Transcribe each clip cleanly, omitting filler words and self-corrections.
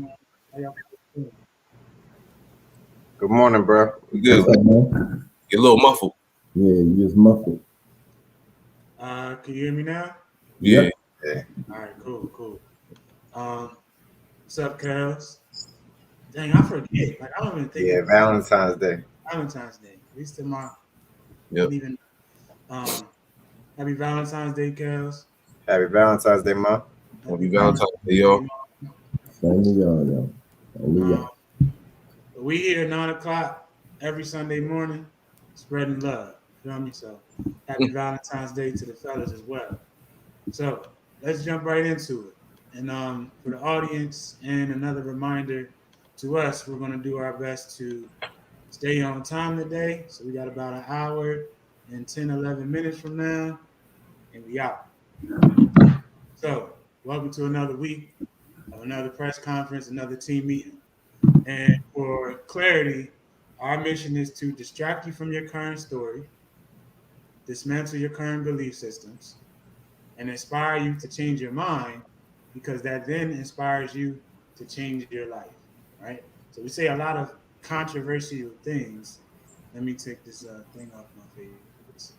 How y'all doing? Good morning, bro. Good. What's up, man? Get a little muffled. Yeah, you just muffled. Can you hear me now? Yeah. Yep. Yeah, All right, cool. What's up, Kels? Dang, I forget. Like I don't even think yeah, about Valentine's Day. Valentine's Day. At least in my Yep. didn't even. Um, Happy Valentine's Day, Kels. Happy Valentine's Day, Mom. Happy Happy Valentine's Valentine's Day, Day, y'all. Mom. Same to y'all, yo. Same to Um, y'all. we here at 9 o'clock every Sunday morning, spreading love. Feel me? So, happy Valentine's Day to the fellas as well. So let's jump right into it. And for the audience, and another reminder to us, we're going to do our best to stay on time today. So we got about an hour and 10, 11 minutes from now, and we out. So welcome to another week of another press conference, another team meeting. And for clarity, our mission is to distract you from your current story, dismantle your current belief systems, and inspire you to change your mind because that then inspires you to change your life, right? So we say a lot of controversial things. Let me take this thing off my face.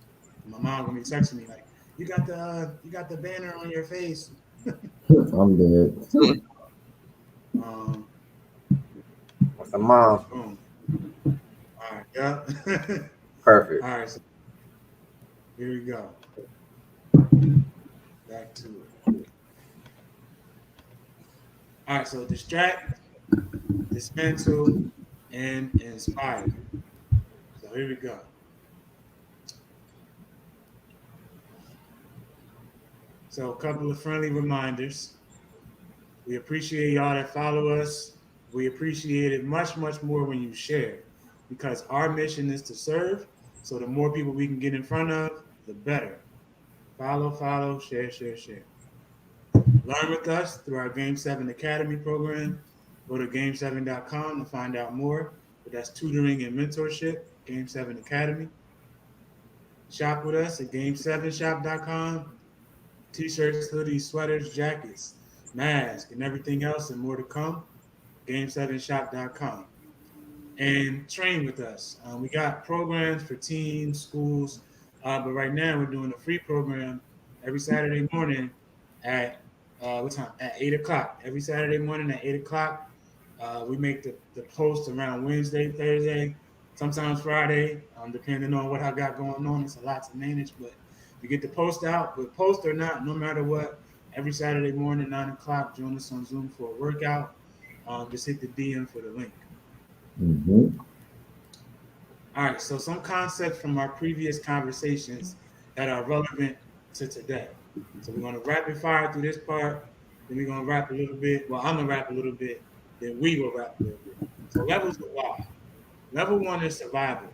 My mom gonna be texting me like, you got the banner on your face." I'm dead. um, What's the mom? Boom. All right, yeah. Perfect. All right, so here we go. Back to it. All right, so distract, dismantle, and inspire. So here we go. So, a couple of friendly reminders. We appreciate y'all that follow us. We appreciate it much more when you share because our mission is to serve. So, the more people we can get in front of, the better. Follow, share. Learn with us through our Game 7 Academy program. Go to game7.com to find out more. But that's tutoring and mentorship, Game 7 Academy. Shop with us at game7shop.com. T-shirts, hoodies, sweaters, jackets, masks, and everything else and more to come. Game7shop.com. And train with us. We got programs for teams, schools, but right now we're doing a free program every Saturday morning at what time? At 8 o'clock. Every Saturday morning at 8 o'clock. We make the post around Wednesday, Thursday, sometimes Friday, depending on what I got going on. It's a lot to manage, but we get the post out. But post or not, no matter what, every Saturday morning, 9 o'clock, join us on Zoom for a workout. Just hit the DM for the link. Mm-hmm. All right, so some concepts from our previous conversations that are relevant to today. So we're going to rapid fire through this part. Then we're going to rap a little bit. Well, I'm going to rap a little bit. Then we will rap a little bit. So levels of why. Level one is survival,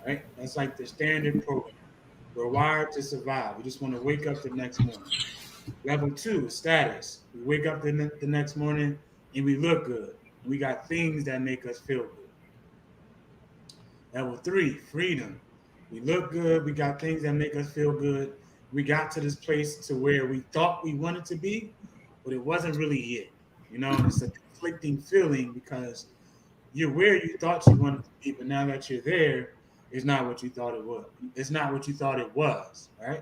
right? That's like the standard program. We're wired to survive. We just want to wake up the next morning. Level two is status. We wake up the next morning and we look good. And we got things that make us feel good. Level three, freedom. We look good. We got things that make us feel good. We got to this place to where we thought we wanted to be, but it wasn't really it. And it's a conflicting feeling because you're where you thought you wanted to be, but now that you're there, it's not what you thought it was. It's not what you thought it was, right?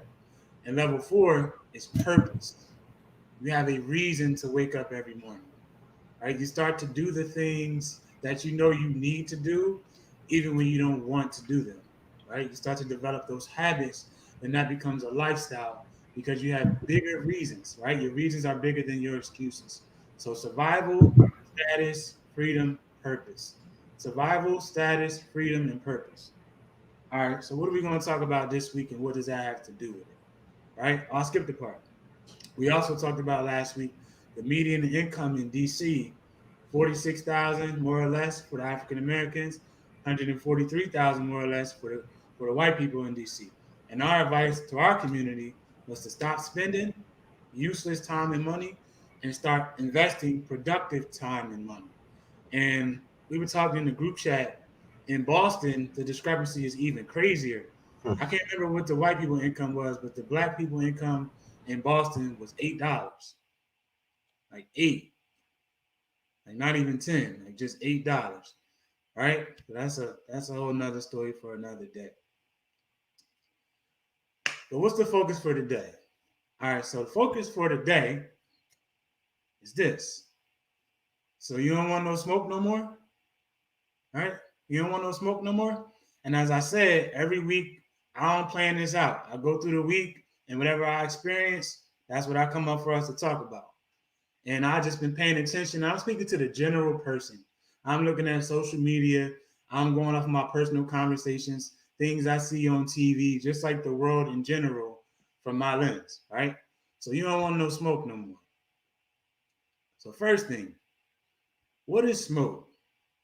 And level four is purpose. You have a reason to wake up every morning, right? You start to do the things that you know you need to do, even when you don't want to do them, right? You start to develop those habits, and that becomes a lifestyle because you have bigger reasons, right? Your reasons are bigger than your excuses. So survival, status, freedom, purpose. Survival, status, freedom, and purpose. All right. So what are we going to talk about this week, and what does that have to do with it? Right? I'll skip the part. We also talked about last week the median income in DC, 46,000 more or less for the African Americans, 143,000 more or less for the white people in DC. And our advice to our community was to stop spending useless time and money and start investing productive time and money. And we were talking in the group chat in Boston, the discrepancy is even crazier. Hmm. I can't remember what the white people income was, but the black people income in Boston was $8. Like eight. like not even 10, like just $8. Right? So that's a whole nother story for another day. But what's the focus for today? All right, so the focus for today is this. So you don't want no smoke no more? Right? You don't want no smoke no more? And as I said, every week I don't plan this out. I go through the week and whatever I experience, that's what I come up for us to talk about. And I just been paying attention. I'm speaking to the general person. I'm looking at social media. I'm going off my personal conversations, things I see on TV, just like the world in general from my lens, right? So you don't want no smoke no more. So first thing, what is smoke?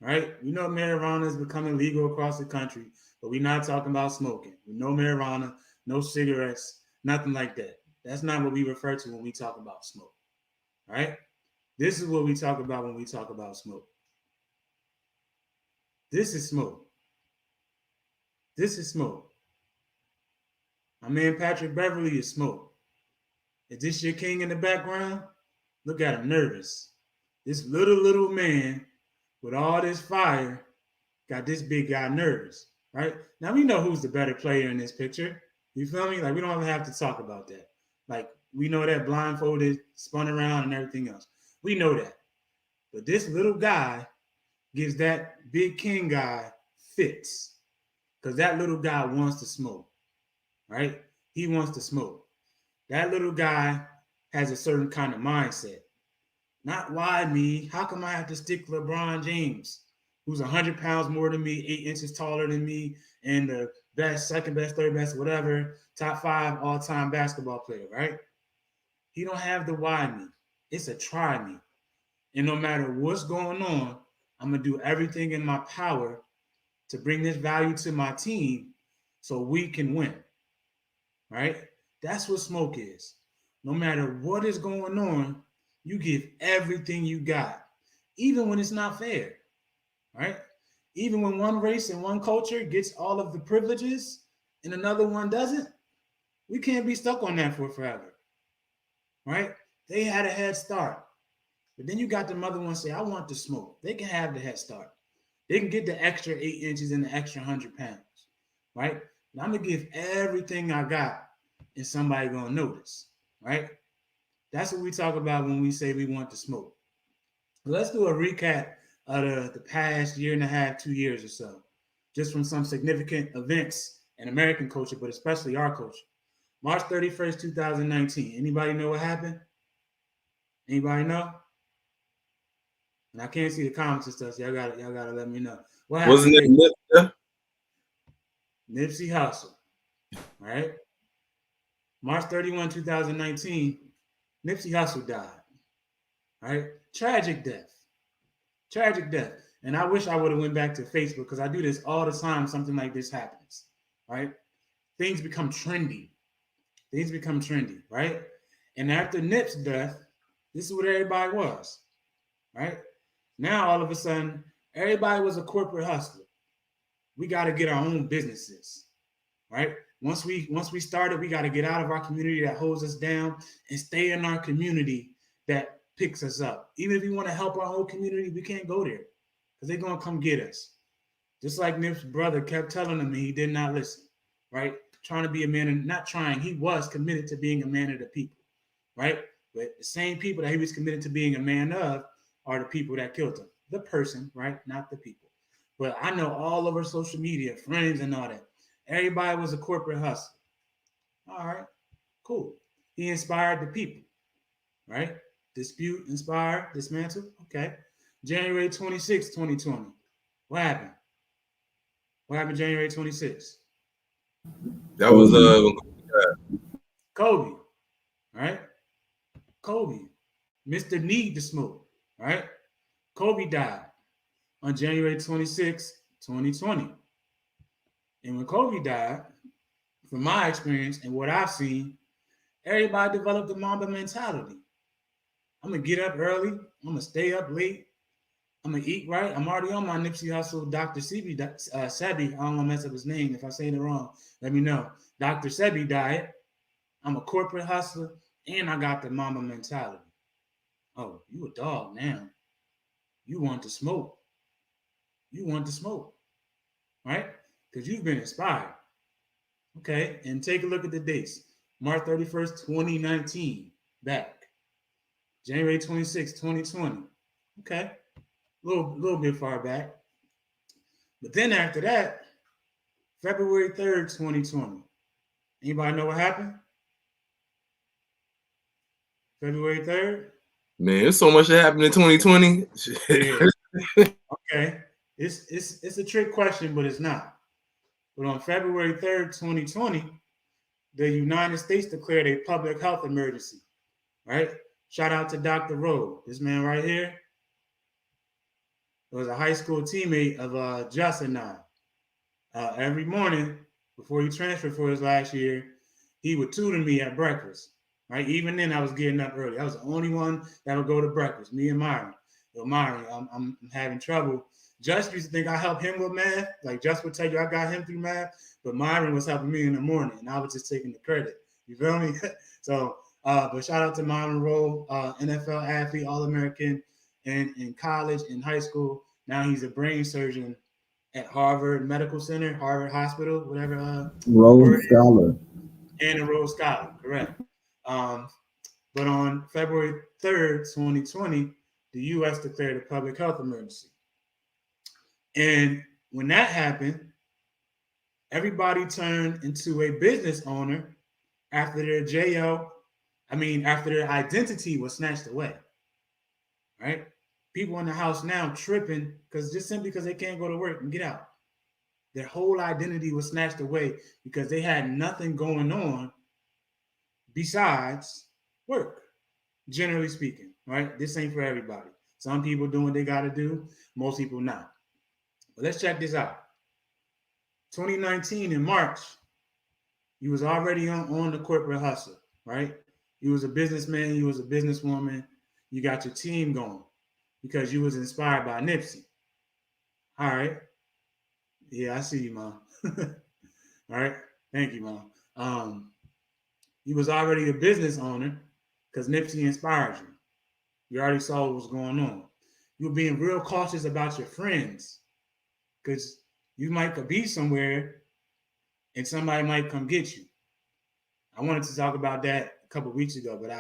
Right? We know marijuana is becoming legal across the country, but we're not talking about smoking. We know marijuana, no cigarettes, nothing like that. That's not what we refer to when we talk about smoke. Right? This is what we talk about when we talk about smoke. This is smoke. This is smoke. My man Patrick Beverly is smoke. Is this your king in the background? Look at him nervous. This little man with all this fire got this big guy nervous, right? Now we know who's the better player in this picture. You feel me? Like we don't even have to talk about that. Like we know that blindfolded, spun around, and everything else. We know that. But this little guy gives that big king guy fits because that little guy wants to smoke, right? He wants to smoke. That little guy has a certain kind of mindset. Not why me? How come I have to stick LeBron James, who's 100 pounds more than me, 8 inches taller than me, and the best, second best, third best, whatever, top 5 all-time basketball player, right? He don't have the why me. It's a try me. And no matter what's going on, I'm going to do everything in my power to bring this value to my team so we can win, right? That's what smoke is. No matter what is going on, you give everything you got, even when it's not fair, right? Even when one race and one culture gets all of the privileges and another one doesn't, we can't be stuck on that for forever, right? They had a head start. But then you got the other one say, I want the smoke. They can have the head start. They can get the extra 8 inches and the extra 100 pounds, right? And I'm going to give everything I got and somebody going to notice, right? That's what we talk about when we say we want to smoke. Let's do a recap of the past year and a half, 2 years or so, just from some significant events in American culture, but especially our culture. March 31st, 2019. Anybody know what happened? Anybody know? And I can't see the comments and stuff, so y'all gotta let me know. What happened? Wasn't it Nipsey? Nipsey Hussle, right? March 31, 2019, Nipsey Hussle died, right? Tragic death. Tragic death. And I wish I would have went back to Facebook because I do this all the time. Something like this happens, right? Things become trendy. Things become trendy, right? And after Nip's death, this is what everybody was, right? Now all of a sudden, everybody was a corporate hustler. We got to get our own businesses, right? Once we started, we got to get out of our community that holds us down and stay in our community that picks us up. Even if we want to help our whole community, we can't go there because they're going to come get us. Just like Nip's brother kept telling him, he did not listen, right? Trying to be a man, and not trying, he was committed to being a man of the people, right? But the same people that he was committed to being a man of are the people that killed him. The person, right? Not the people. But I know all over social media, friends and all that, everybody was a corporate hustler. All right, cool. He inspired the people, right? Dispute, inspire, dismantle. Okay. January 26, 2020. What happened? What happened January 26th? That was Kobe, right? Kobe, Mr. Need to Smoke, right? Kobe died on January 26, 2020. And when Kobe died, from my experience and what I've seen, everybody developed the Mamba mentality. I'm going to get up early. I'm going to stay up late. I'm going to eat right. I'm already on my Nipsey Hussle, Dr. Sebi, Sebi. I don't want to mess up his name. If I say it wrong, let me know. Dr. Sebi diet. I'm a corporate hustler, and I got the Mamba mentality. Oh, you a dog now. You want to smoke. You want to smoke, right? Because you've been inspired. Okay, and take a look at the dates. March 31st, 2019, back. January 26th, 2020. Okay, little bit far back. But then after that, February 3rd, 2020. Anybody know what happened? February 3rd? Man, there's so much that happened in 2020. Yeah. Okay. It's a trick question, but it's not. But on February 3rd, 2020, the United States declared a public health emergency. Right? Shout out to Dr. Rowe. This man right here was a high school teammate of Justin and I. Every morning before he transferred for his last year, he would tutor me at breakfast. Right? Even then, I was getting up early. I was the only one that would go to breakfast. Me and Myron. Yo, Myron, I'm having trouble. Just used to think I helped him with math. Like Just would tell you I got him through math, but Myron was helping me in the morning, and I was just taking the credit. You feel me? So, but shout out to Myron Rowe, NFL athlete, All-American, in college, in high school. Now he's a brain surgeon at Harvard Medical Center, Harvard Hospital, whatever. Rhodes Scholar. And a Rhodes Scholar, correct. But on February 3rd, 2020, the U.S. declared a public health emergency. And when that happened, everybody turned into a business owner after after their identity was snatched away. Right? People in the house now tripping simply because they can't go to work and get out. Their whole identity was snatched away because they had nothing going on besides work, generally speaking, right? This ain't for everybody. Some people doing what they got to do, most people not. But let's check this out. 2019 in March, you was already on the corporate hustle, right? You was a businessman, you was a businesswoman, you got your team going because you was inspired by Nipsey. All right. Yeah, I see you, Mom. All right. Thank you, Mom. You was already a business owner because Nipsey inspired you. You already saw what was going on. You were being real cautious about your friends because you might be somewhere and somebody might come get you. I wanted to talk about that a couple of weeks ago, but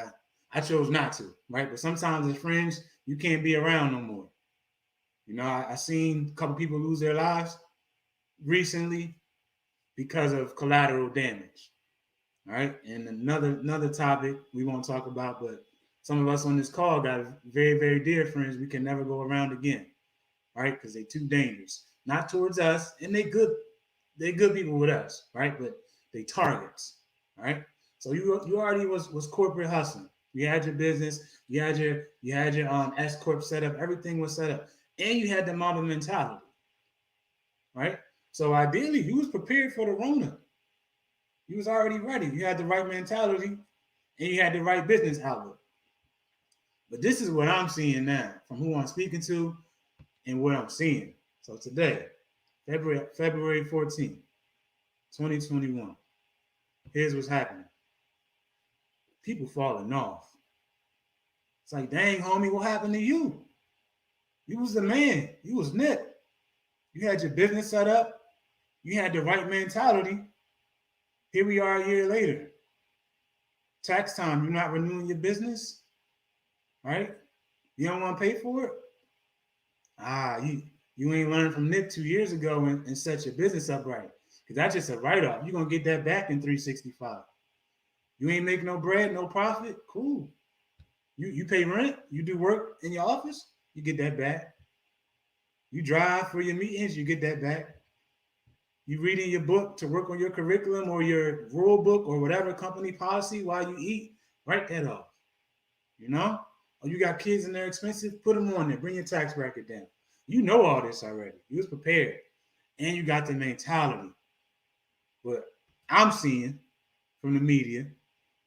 I chose not to, right? But sometimes as friends, you can't be around no more. You know, I seen a couple people lose their lives recently because of collateral damage. All right. And another topic we won't talk about, but some of us on this call got very, very dear friends we can never go around again. Right? Because they're too dangerous. Not towards us, and they good people with us, right? But they targets. Right? So you already was corporate hustling. You had your business, you had your S Corp set up, everything was set up. And you had the mama mentality. Right? So ideally you was prepared for the Rona. You was already ready. You had the right mentality and you had the right business outlook. But this is what I'm seeing now from who I'm speaking to and what I'm seeing. So today, February 14th, 2021, here's what's happening. People falling off. It's like, dang, homie, what happened to you? You was the man. You was Nip. You had your business set up. You had the right mentality. Here we are a year later. Tax time, you're not renewing your business, right? You don't want to pay for it? You ain't learned from Nip 2 years ago and set your business up right. Because that's just a write-off. You're going to get that back in 365. You ain't making no bread, no profit? Cool. You pay rent, you do work in your office, you get that back. You drive for your meetings, you get that back. You reading your book to work on your curriculum or your rule book or whatever company policy while you eat, write that off. You know? Or you got kids and they're expensive, put them on there, bring your tax bracket down. You know all this already. You was prepared. And you got the mentality. But I'm seeing from the media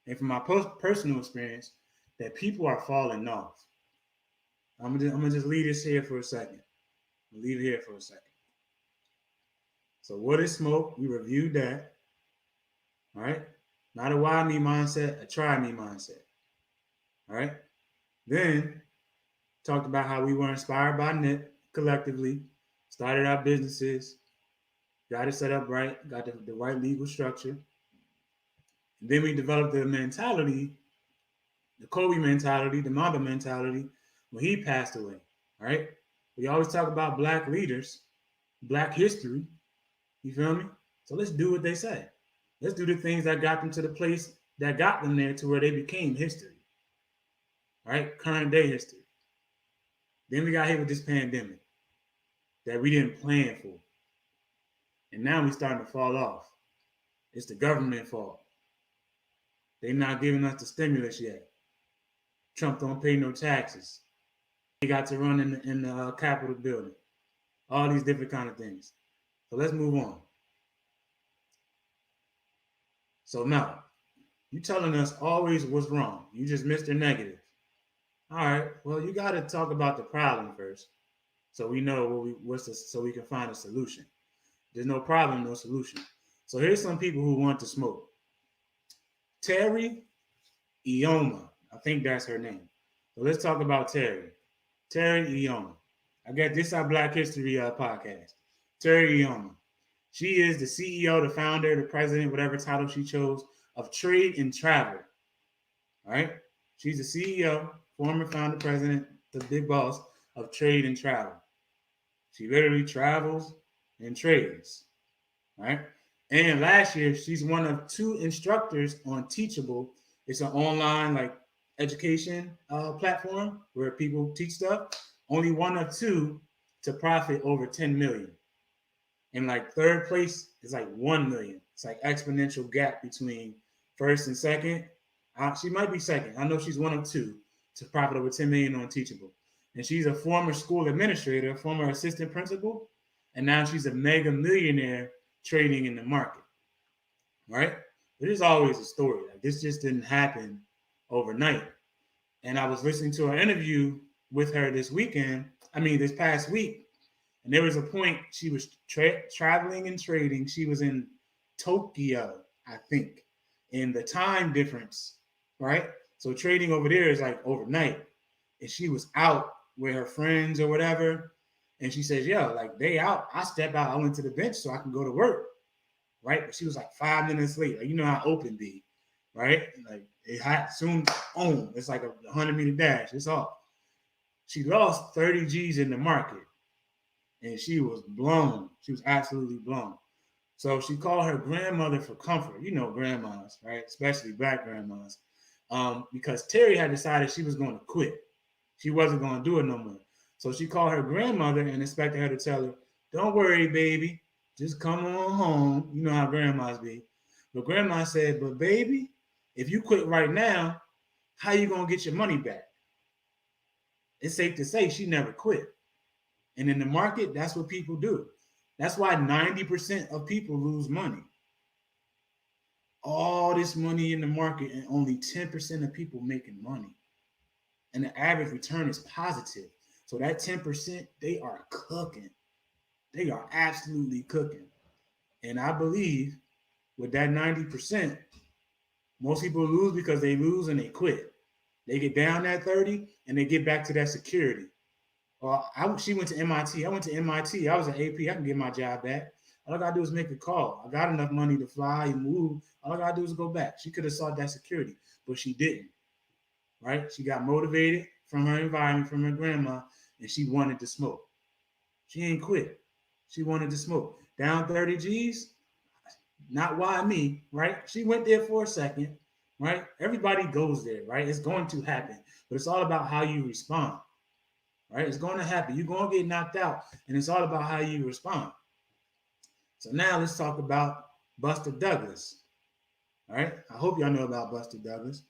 and from my personal experience that people are falling off. I'm gonna just leave this here for a second. Leave it here for a second. So what is smoke? We reviewed that. All right. Not a why me mindset, a try me mindset. All right. Then Talked about how we were inspired by Nip collectively, started our businesses, got it set up right, got the right legal structure. And then we developed the mentality, the Kobe mentality, the Mamba mentality when he passed away. All right. We always talk about black leaders, black history. You feel me? So let's do what they say. Let's do the things that got them to the place that got them there to where they became history. All right. Current day history. Then we got hit with this pandemic that we didn't plan for. And now we're starting to fall off. It's the government fault. They're not giving us the stimulus yet. Trump don't pay no taxes. He got to run in the Capitol building. All these different kind of things. So let's move on. So now, you telling us always what's wrong. You just Mr. Negative. All right. Well, you got to talk about the problem first, so we know so we can find a solution. There's no problem, no solution. So here's some people who want to smoke. Terry Ioma. I think that's her name. So let's talk about Terry. Terry Ioma. I got this our Black History podcast. Terry Ioma. She is the CEO, the founder, the president, whatever title she chose, of Trade and Travel. All right? She's the CEO, former founder, president, the big boss of Trade and Travel. She literally travels and trades. All right? And last year, she's one of 2 instructors on Teachable. It's an online education platform where people teach stuff. Only one of 2 to profit over 10 million. And third place is 1 million. It's exponential gap between first and second. She might be second. I know she's one of 2 to profit over 10 million on Teachable. And she's a former school administrator, former assistant principal, and now she's a mega millionaire trading in the market. Right? But there's always a story. This just didn't happen overnight. And I was listening to an interview with her this past week. And there was a point she was traveling and trading. She was in Tokyo, I think, in the time difference, right? So trading over there is overnight. And she was out with her friends or whatever. And she says, they out. I step out. I went to the bench so I can go to work, right? But she was 5 minutes late. You know how open be, right? It hot soon, boom. It's a 100-meter dash. It's off. She lost 30 G's in the market. And she was blown. She was absolutely blown. So she called her grandmother for comfort. You know grandmas, right? Especially black grandmas. Because Terry had decided she was going to quit. She wasn't going to do it no more. So she called her grandmother and expected her to tell her, don't worry, baby. Just come on home. You know how grandmas be. But grandma said, but baby, if you quit right now, how you going to get your money back? It's safe to say she never quit. And in the market, that's what people do. That's why 90% of people lose money. All this money in the market and only 10% of people making money. And the average return is positive. So that 10%, they are cooking. They are absolutely cooking. And I believe with that 90%, most people lose because they lose and they quit. They get down that 30 and they get back to that security. She went to MIT. I went to MIT. I was an AP. I can get my job back. All I got to do is make a call. I got enough money to fly and move. All I got to do is go back. She could have sought that security, but she didn't, right? She got motivated from her environment, from her grandma, and she wanted to smoke. She ain't quit. She wanted to smoke. Down 30 G's, not why me, right? She went there for a second, right? Everybody goes there, right? It's going to happen, but it's all about how you respond. Right? It's going to happen. You're going to get knocked out, and it's all about how you respond. So now let's talk about Buster Douglas. All right? I hope y'all know about Buster Douglas.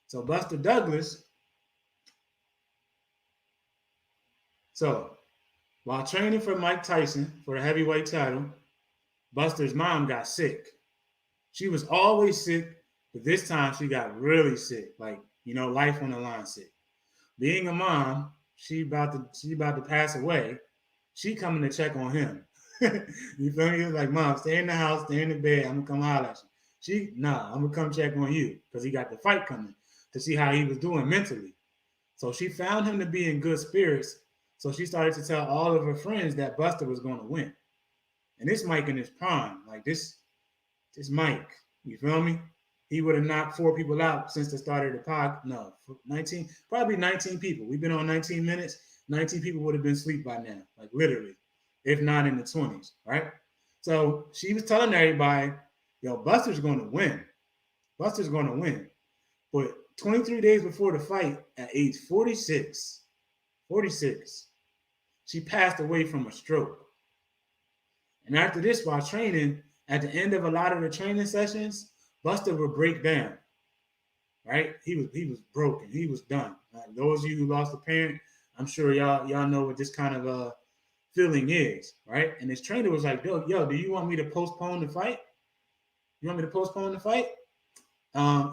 So Buster Douglas, while training for Mike Tyson for the heavyweight title, Buster's mom got sick. She was always sick, but this time she got really sick, life on the line sick. Being a mom, she about to pass away. She coming to check on him. You feel me? He was like, Mom, stay in the house, stay in the bed. I'm gonna come holler at you. I'm gonna come check on you because he got the fight coming to see how he was doing mentally. So she found him to be in good spirits. So she started to tell all of her friends that Buster was going to win. And this Mike in his prime, like this Mike, you feel me? He would have knocked 4 people out since the start of the pod. No, 19, probably 19 people. We've been on 19 minutes. 19 people would have been asleep by now, like literally, if not in the 20s, right? So she was telling everybody, yo, Buster's going to win. Buster's going to win. But 23 days before the fight, at age 46, she passed away from a stroke. And after this, while training, at the end of a lot of the training sessions, Buster would break down. Right? He was broken. He was done. Those of you who lost a parent, I'm sure y'all know what this kind of feeling is, right? And his trainer was like, yo, do you want me to postpone the fight? You want me to postpone the fight?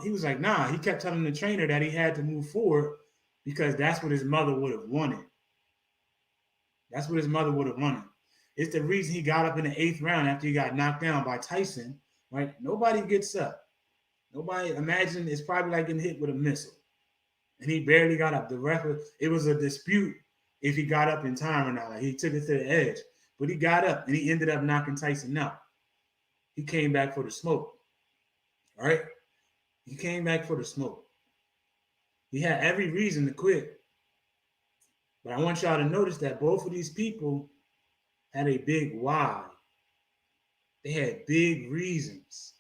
He was like, nah. He kept telling the trainer that he had to move forward because that's what his mother would have wanted. That's what his mother would have wanted. It's the reason he got up in the 8th round after he got knocked down by Tyson, right? Nobody gets up. Nobody, imagine it's probably like getting hit with a missile. And he barely got up. The ref, it was a dispute if he got up in time or not. Like he took it to the edge. But he got up and he ended up knocking Tyson out. He came back for the smoke. All right? He came back for the smoke. He had every reason to quit. But I want y'all to notice that both of these people had a big why. They had big reasons.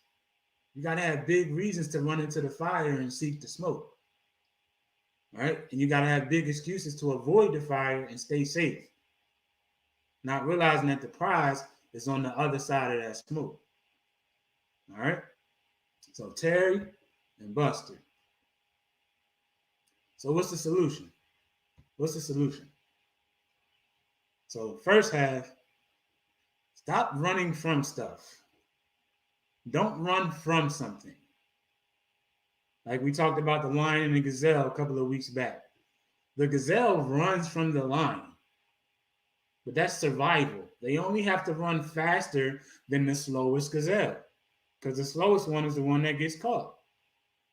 You got to have big reasons to run into the fire and seek the smoke. All right? And you got to have big excuses to avoid the fire and stay safe. Not realizing that the prize is on the other side of that smoke. All right? So Terry and Buster. So what's the solution? What's the solution? So first half, stop running from stuff. Don't run from something. Like we talked about the lion and the gazelle a couple of weeks back. The gazelle runs from the lion, but that's survival. They only have to run faster than the slowest gazelle because the slowest one is the one that gets caught,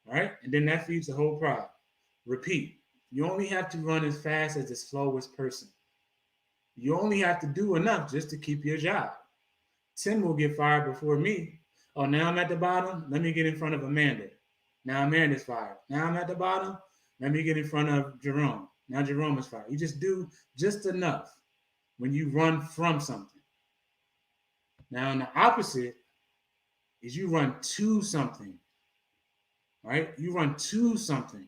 right? And then that feeds the whole pride. Repeat. You only have to run as fast as the slowest person. You only have to do enough just to keep your job. Tim will get fired before me. Oh, now I'm at the bottom. Let me get in front of Amanda. Now Amanda's fired. Now I'm at the bottom. Let me get in front of Jerome. Now Jerome is fired. You just do just enough when you run from something. Now, on the opposite is you run to something. Right? You run to something.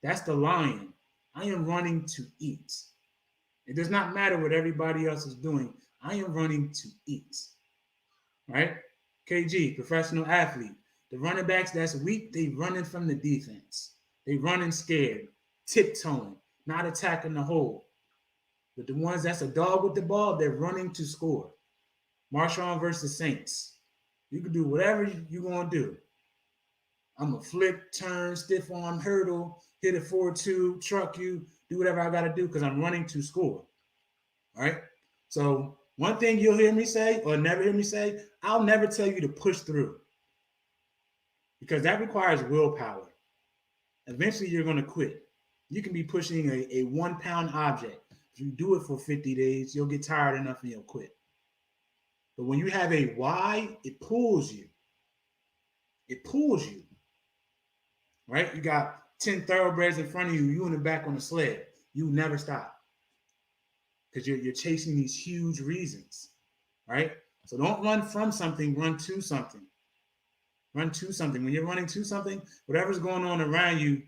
That's the lion. I am running to eat. It does not matter what everybody else is doing. I am running to eat. Right? KG, professional athlete. The running backs that's weak, they running from the defense. They running scared, tiptoeing, not attacking the hole. But the ones that's a dog with the ball, they're running to score. Marshawn versus Saints. You can do whatever you're going to do. I'm a flick, turn, stiff arm, hurdle, hit a 4-2, truck you, do whatever I got to do because I'm running to score. All right? So one thing you'll hear me say or never hear me say, I'll never tell you to push through because that requires willpower. Eventually, you're going to quit. You can be pushing a 1-pound object. If you do it for 50 days, you'll get tired enough and you'll quit. But when you have a why, it pulls you. It pulls you. Right? You got 10 thoroughbreds in front of you, you in the back on the sled. You never stop. Because you're chasing these huge reasons. Right? So don't run from something, run to something. Run to something. When you're running to something, whatever's going on around you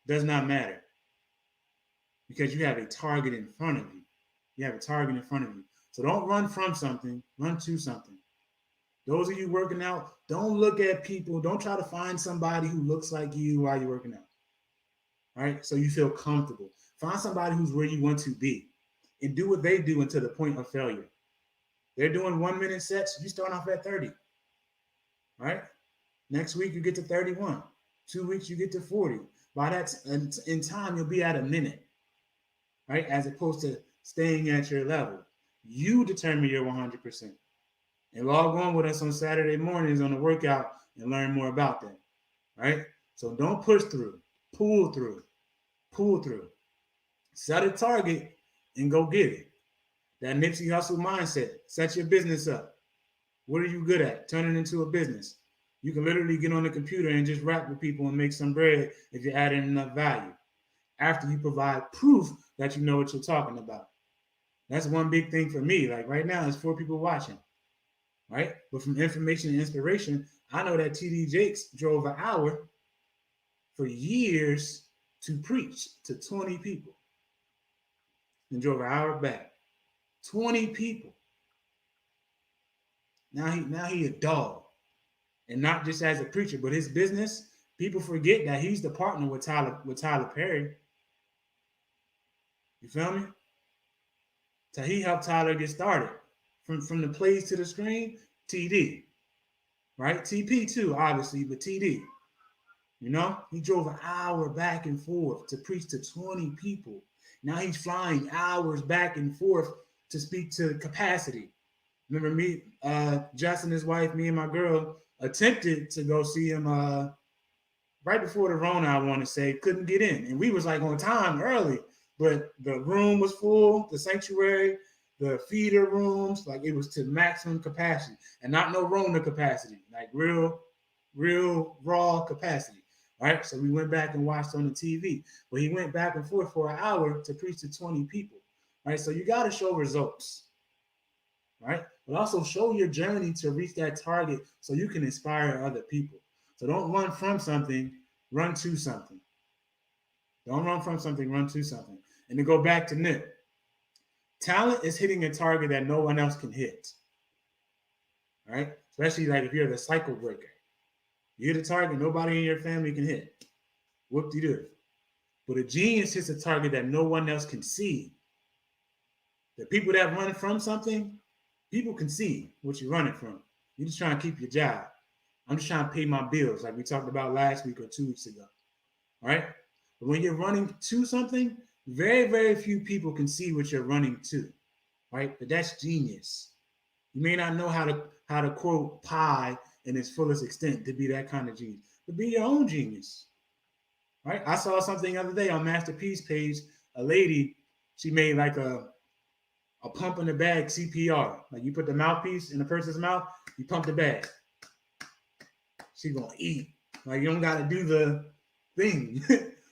does not matter. Because you have a target in front of you. You have a target in front of you. So don't run from something, run to something. Those of you working out, don't look at people. Don't try to find somebody who looks like you while you're working out. All right? So you feel comfortable. Find somebody who's where you want to be and do what they do until the point of failure. They're doing 1-minute sets. You start off at 30. All right? Next week, you get to 31. 2 weeks, you get to 40. By that in time, you'll be at a minute. Right? As opposed to staying at your level. You determine your 100%. And log on with us on Saturday mornings on the workout and learn more about that. Right? So don't push through. Pull through. Pull through. Set a target and go get it. That Nipsey Hustle mindset. Set your business up. What are you good at? Turn it into a business. You can literally get on the computer and just rap with people and make some bread if you're adding enough value. After you provide proof that you know what you're talking about. That's one big thing for me. Like right now, there's 4 people watching, right? But from information and inspiration, I know that TD Jakes drove an hour for years to preach to 20 people and drove an hour back. 20 people. Now he a dog. And not just as a preacher, but his business, people forget that he's the partner with Tyler Perry. You feel me? So he helped Tyler get started. From the plays to the screen, TD. Right? TP too, obviously, but TD. You know, he drove an hour back and forth to preach to 20 people. Now he's flying hours back and forth to speak to capacity. Remember me, Justin, his wife, me and my girl attempted to go see him right before the Rona, I want to say, couldn't get in. And we was like on time early, but the room was full, the sanctuary, the feeder rooms, like it was to maximum capacity and not no Rona capacity, like real raw capacity. Right. So we went back and watched on the TV, but he went back and forth for an hour to preach to 20 people. Right. So you got to show results. Right. But also show your journey to reach that target so you can inspire other people. So don't run from something, run to something. Don't run from something, run to something. And to go back to Nip, talent is hitting a target that no one else can hit. Right? Especially like if you're the cycle breaker. You hit a target nobody in your family can hit. Whoop-de-doo. But a genius hits a target that no one else can see. The people that run from something, people can see what you're running from. You're just trying to keep your job. I'm just trying to pay my bills, like we talked about last week or 2 weeks ago. All right? But when you're running to something, very, very few people can see what you're running to. Right? But that's genius. You may not know how to quote pi in its fullest extent to be that kind of genius, but be your own genius. Right? I saw something the other day on Masterpiece page. A lady, she made like a pump in the bag CPR. Like you put the mouthpiece in the person's mouth, you pump the bag. She's gonna eat. Like you don't gotta do the thing.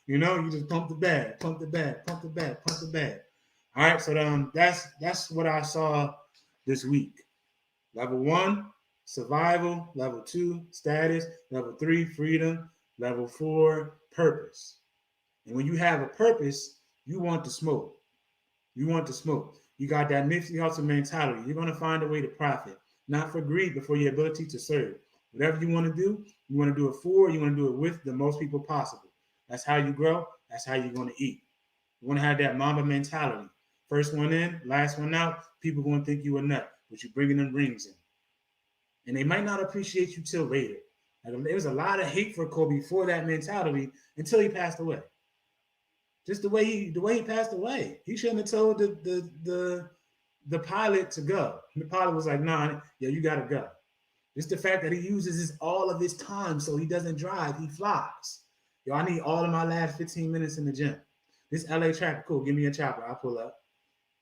You know, you just pump the bag, pump the bag, pump the bag, pump the bag. All right, so that's what I saw this week. Level 1, survival. Level 2, status. Level 3, freedom. Level 4, purpose. And when you have a purpose, you want to smoke. You want to smoke. You got that Nipsey Hustle mentality. You're going to find a way to profit, not for greed, but for your ability to serve. Whatever you want to do, you want to do it for, you want to do it with the most people possible. That's how you grow. That's how you're going to eat. You want to have that Mamba mentality. First one in, last one out. People going to think you a nut, but you're bringing them rings in. And they might not appreciate you till later. Like, there was a lot of hate for Kobe for that mentality until he passed away. Just the way he passed away. He shouldn't have told the pilot to go. The pilot was like, nah, yeah, you gotta go. Just the fact that he uses all of his time so he doesn't drive, he flies. Yo, I need all of my last 15 minutes in the gym. This LA traffic, cool, give me a chopper, I'll pull up.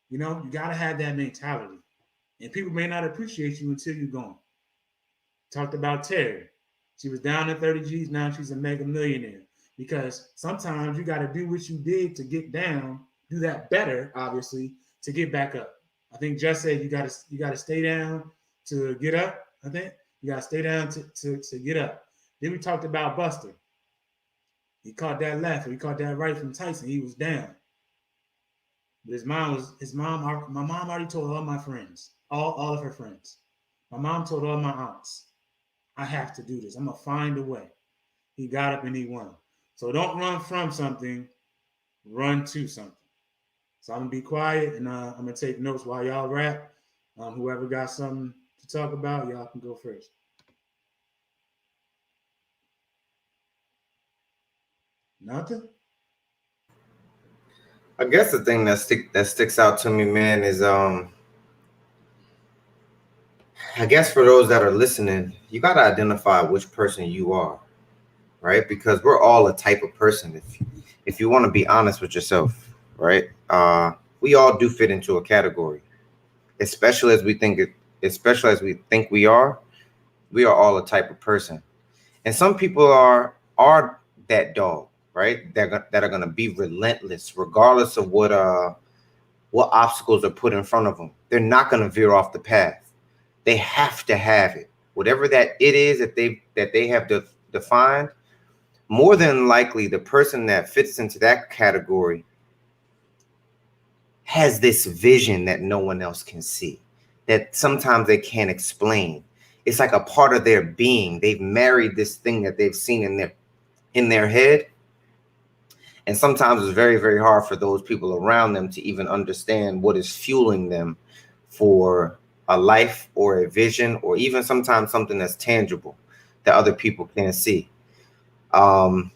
You know, you gotta have that mentality. And people may not appreciate you until you're gone. Talked about Terry. She was down to 30 G's, now she's a mega millionaire. Because sometimes you got to do what you did to get down, do that better, obviously, to get back up. I think Just said you got to stay down to get up. I think you got to stay down to get up. Then we talked about Buster. He caught that left, or he caught that right from Tyson. He was down. But my mom already told all my friends, all of her friends. My mom told all my aunts, I have to do this. I'm going to find a way. He got up and he won. So don't run from something, run to something. So I'm going to be quiet and I'm going to take notes while y'all rap. Whoever got something to talk about, y'all can go first. Nothing? I guess the thing that sticks out to me, man, is I guess for those that are listening, you got to identify which person you are, right? Because we're all a type of person. If you want to be honest with yourself, right? We all do fit into a category, especially as we think we are. We are all a type of person, and some people are that dog, right? That are gonna be relentless, regardless of what obstacles are put in front of them. They're not gonna veer off the path. They have to have it, whatever that it is that they have defined. More than likely, the person that fits into that category has this vision that no one else can see, that sometimes they can't explain. It's like a part of their being. They've married this thing that they've seen in their head. And sometimes it's very, very hard for those people around them to even understand what is fueling them for a life or a vision, or even sometimes something that's tangible that other people can't see. And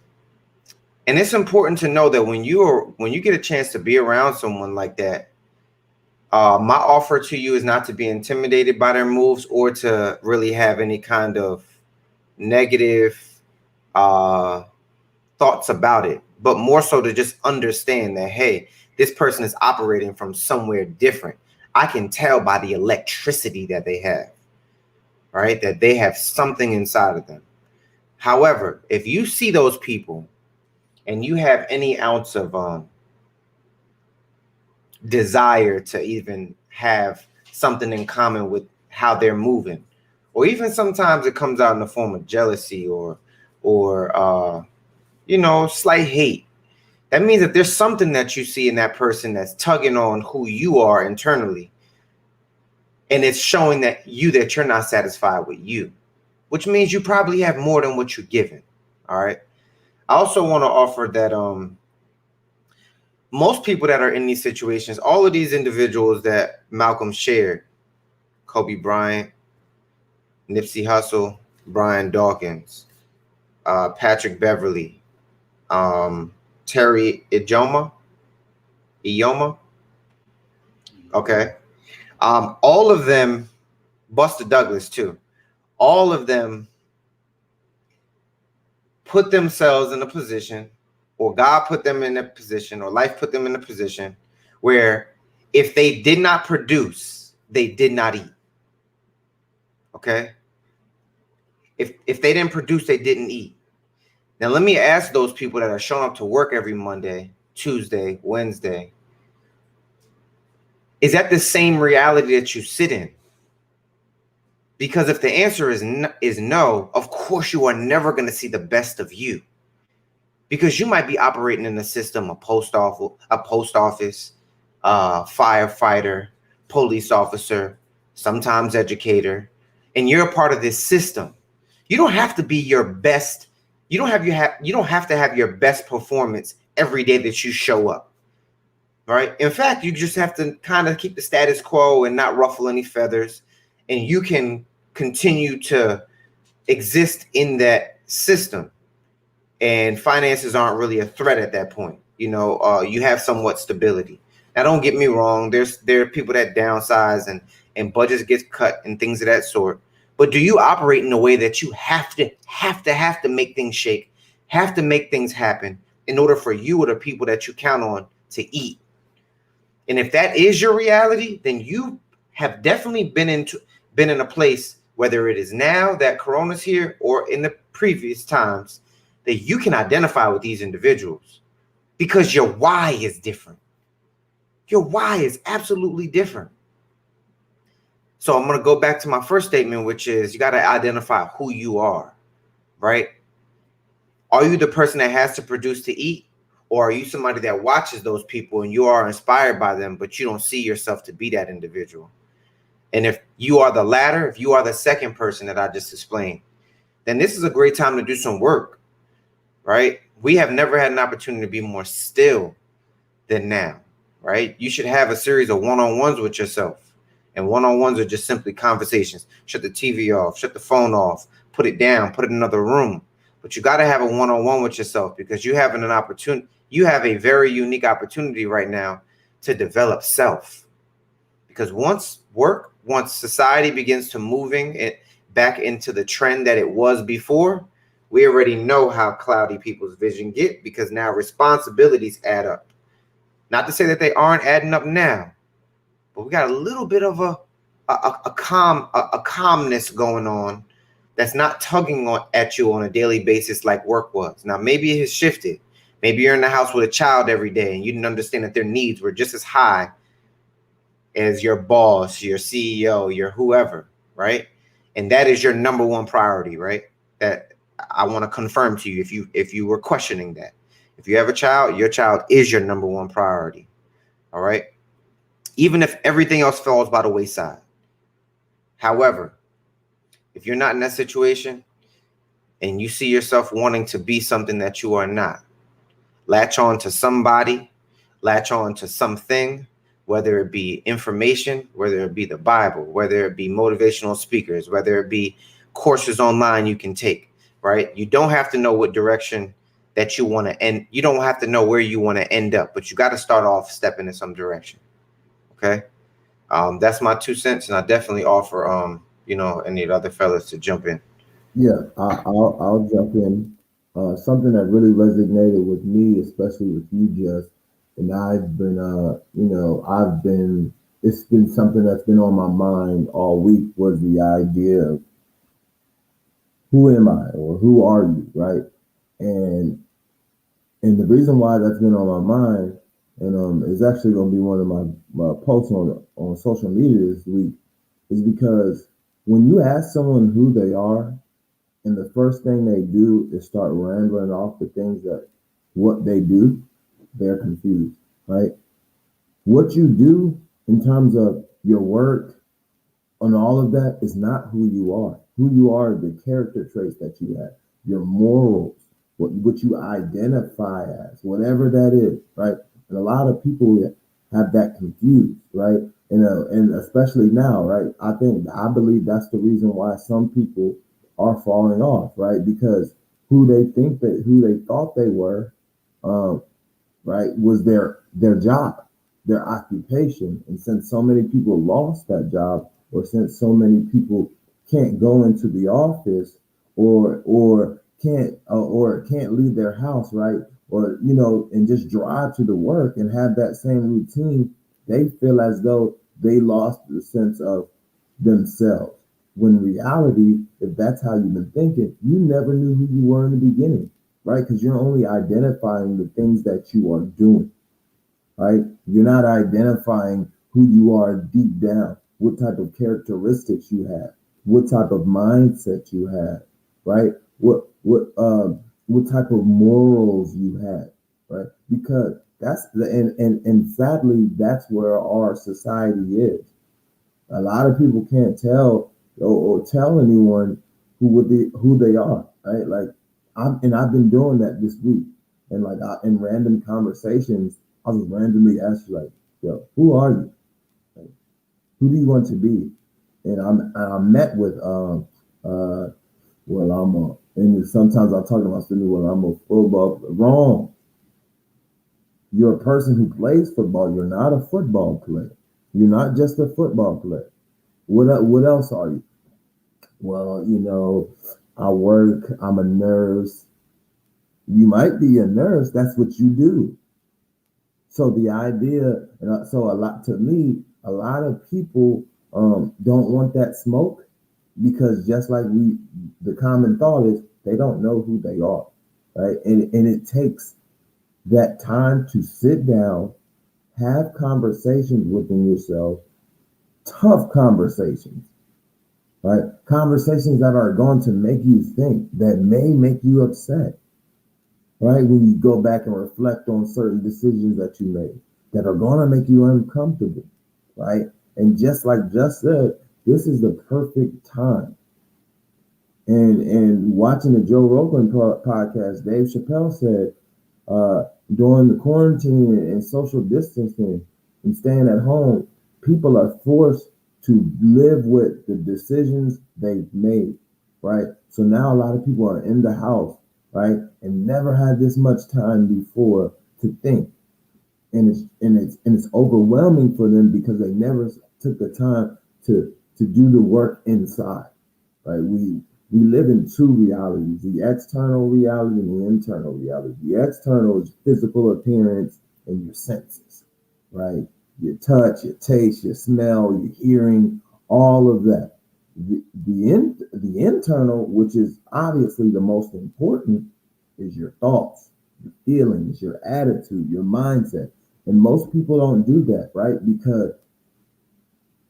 it's important to know that when you get a chance to be around someone like that, my offer to you is not to be intimidated by their moves or to really have any kind of negative thoughts about it, but more so to just understand that, hey, this person is operating from somewhere different. I can tell by the electricity that they have, right? That they have something inside of them. However, if you see those people and you have any ounce of desire to even have something in common with how they're moving, or even sometimes it comes out in the form of jealousy or slight hate, that means that there's something that you see in that person that's tugging on who you are internally, and it's showing that you're not satisfied with you, which means you probably have more than what you're given. All right. I also want to offer that most people that are in these situations, all of these individuals that Malcolm shared, Kobe Bryant, Nipsey Hussle, Brian Dawkins, Patrick Beverly, Terry Ijoma. Okay. All of them, Buster Douglas too, all of them put themselves in a position, or God put them in a position, or life put them in a position where if they did not produce, they did not eat. Okay. If they didn't produce, they didn't eat. Now, let me ask those people that are showing up to work every Monday, Tuesday, Wednesday, is that the same reality that you sit in? Because if the answer is no, of course you are never going to see the best of you. Because you might be operating in the system, a post office, firefighter, police officer, sometimes educator, and you're a part of this system. You don't have to be your best. You don't have to have your best performance every day that you show up. Right? In fact, you just have to kind of keep the status quo and not ruffle any feathers, and you can continue to exist in that system. And finances aren't really a threat at that point. You have somewhat stability. Now, don't get me wrong. There are people that downsize and budgets get cut and things of that sort. But do you operate in a way that you have to make things shake, have to make things happen in order for you or the people that you count on to eat? And if that is your reality, then you have definitely been in a place, whether it is now that Corona's here or in the previous times, that you can identify with these individuals because your why is different. Your why is absolutely different. So I'm going to go back to my first statement, which is you got to identify who you are, right? Are you the person that has to produce to eat? Or are you somebody that watches those people and you are inspired by them, but you don't see yourself to be that individual? And if you are the latter, if you are the second person that I just explained, then this is a great time to do some work, right? We have never had an opportunity to be more still than now, right? You should have a series of one-on-ones with yourself. And one-on-ones are just simply conversations. Shut the TV off, shut the phone off, put it down, put it in another room. But you got to have a one-on-one with yourself because you have an opportunity. You have a very unique opportunity right now to develop self. Because once society begins to moving it back into the trend that it was before, we already know how cloudy people's vision get because now responsibilities add up. Not to say that they aren't adding up now, but we got a little bit of a calmness going on that's not tugging at you on a daily basis like work was. Now, maybe it has shifted. Maybe you're in the house with a child every day and you didn't understand that their needs were just as high as your boss, your CEO, your whoever, right? And that is your number one priority, right? That I want to confirm to you if you were questioning that. If you have a child, your child is your number one priority. All right. Even if everything else falls by the wayside. However, if you're not in that situation and you see yourself wanting to be something that you are not, latch on to somebody, latch on to something, whether it be information, whether it be the Bible, whether it be motivational speakers, whether it be courses online you can take, right? You don't have to know what direction that you want to end. You don't have to know where you want to end up, but you got to start off stepping in some direction. Okay. That's my 2 cents. And I definitely offer, any of the other fellas to jump in. Yeah, I'll jump in. Something that really resonated with me, especially with you, Just, and it's been something that's been on my mind all week, was the idea of who am I or who are you, right? And the reason why that's been on my mind, and is actually going to be one of my posts on social media this week, is because when you ask someone who they are, and the first thing they do is start rambling off the things that what they do, they're confused, right? What you do in terms of your work and all of that is not who you are. Who you are, the character traits that you have, your morals, what you identify as, whatever that is, right? And a lot of people have that confused, right? And especially now, right? I believe that's the reason why some people are falling off, right? Because who they thought they were, right, was their job, their occupation. And since so many people lost that job, or since so many people can't go into the office, or can't leave their house, right, or and just drive to the work and have that same routine, they feel as though they lost the sense of themselves. When in reality, if that's how you've been thinking, you never knew who you were in the beginning, right? Because you're only identifying the things that you are doing, right? You're not identifying who you are deep down, what type of characteristics you have, what type of mindset you have, right? What type of morals you have, right? Because that's and sadly, that's where our society is. A lot of people can't tell or tell anyone who they are, right? Like I've been doing that this week, and like in random conversations, I was randomly asked like, "Yo, who are you? Like, who do you want to be?" And I met with well, and sometimes I talk to my students, well, I'm a football. Wrong. You're a person who plays football. You're not a football player. You're not just a football player. What else are you? Well, I work. I'm a nurse. You might be a nurse. That's what you do. So the idea, so a lot of people don't want that smoke, because just like the common thought is they don't know who they are, right? And it takes that time to sit down, have conversations within yourself, tough conversations, right? Conversations that are going to make you think, that may make you upset, right? When you go back and reflect on certain decisions that you made that are going to make you uncomfortable, right? And just like Just said, this is the perfect time. And watching the Joe Rogan podcast, Dave Chappelle said, during the quarantine and social distancing and staying at home, people are forced to live with the decisions they've made, right? So now a lot of people are in the house, right, and never had this much time before to think, and it's overwhelming for them because they never took the time to do the work inside, right? We live in two realities: the external reality and the internal reality. The external is physical appearance, and your senses, right? Your touch, your taste, your smell, your hearing, all of that. The internal, which is obviously the most important, is your thoughts, your feelings, your attitude, your mindset. And most people don't do that, right? Because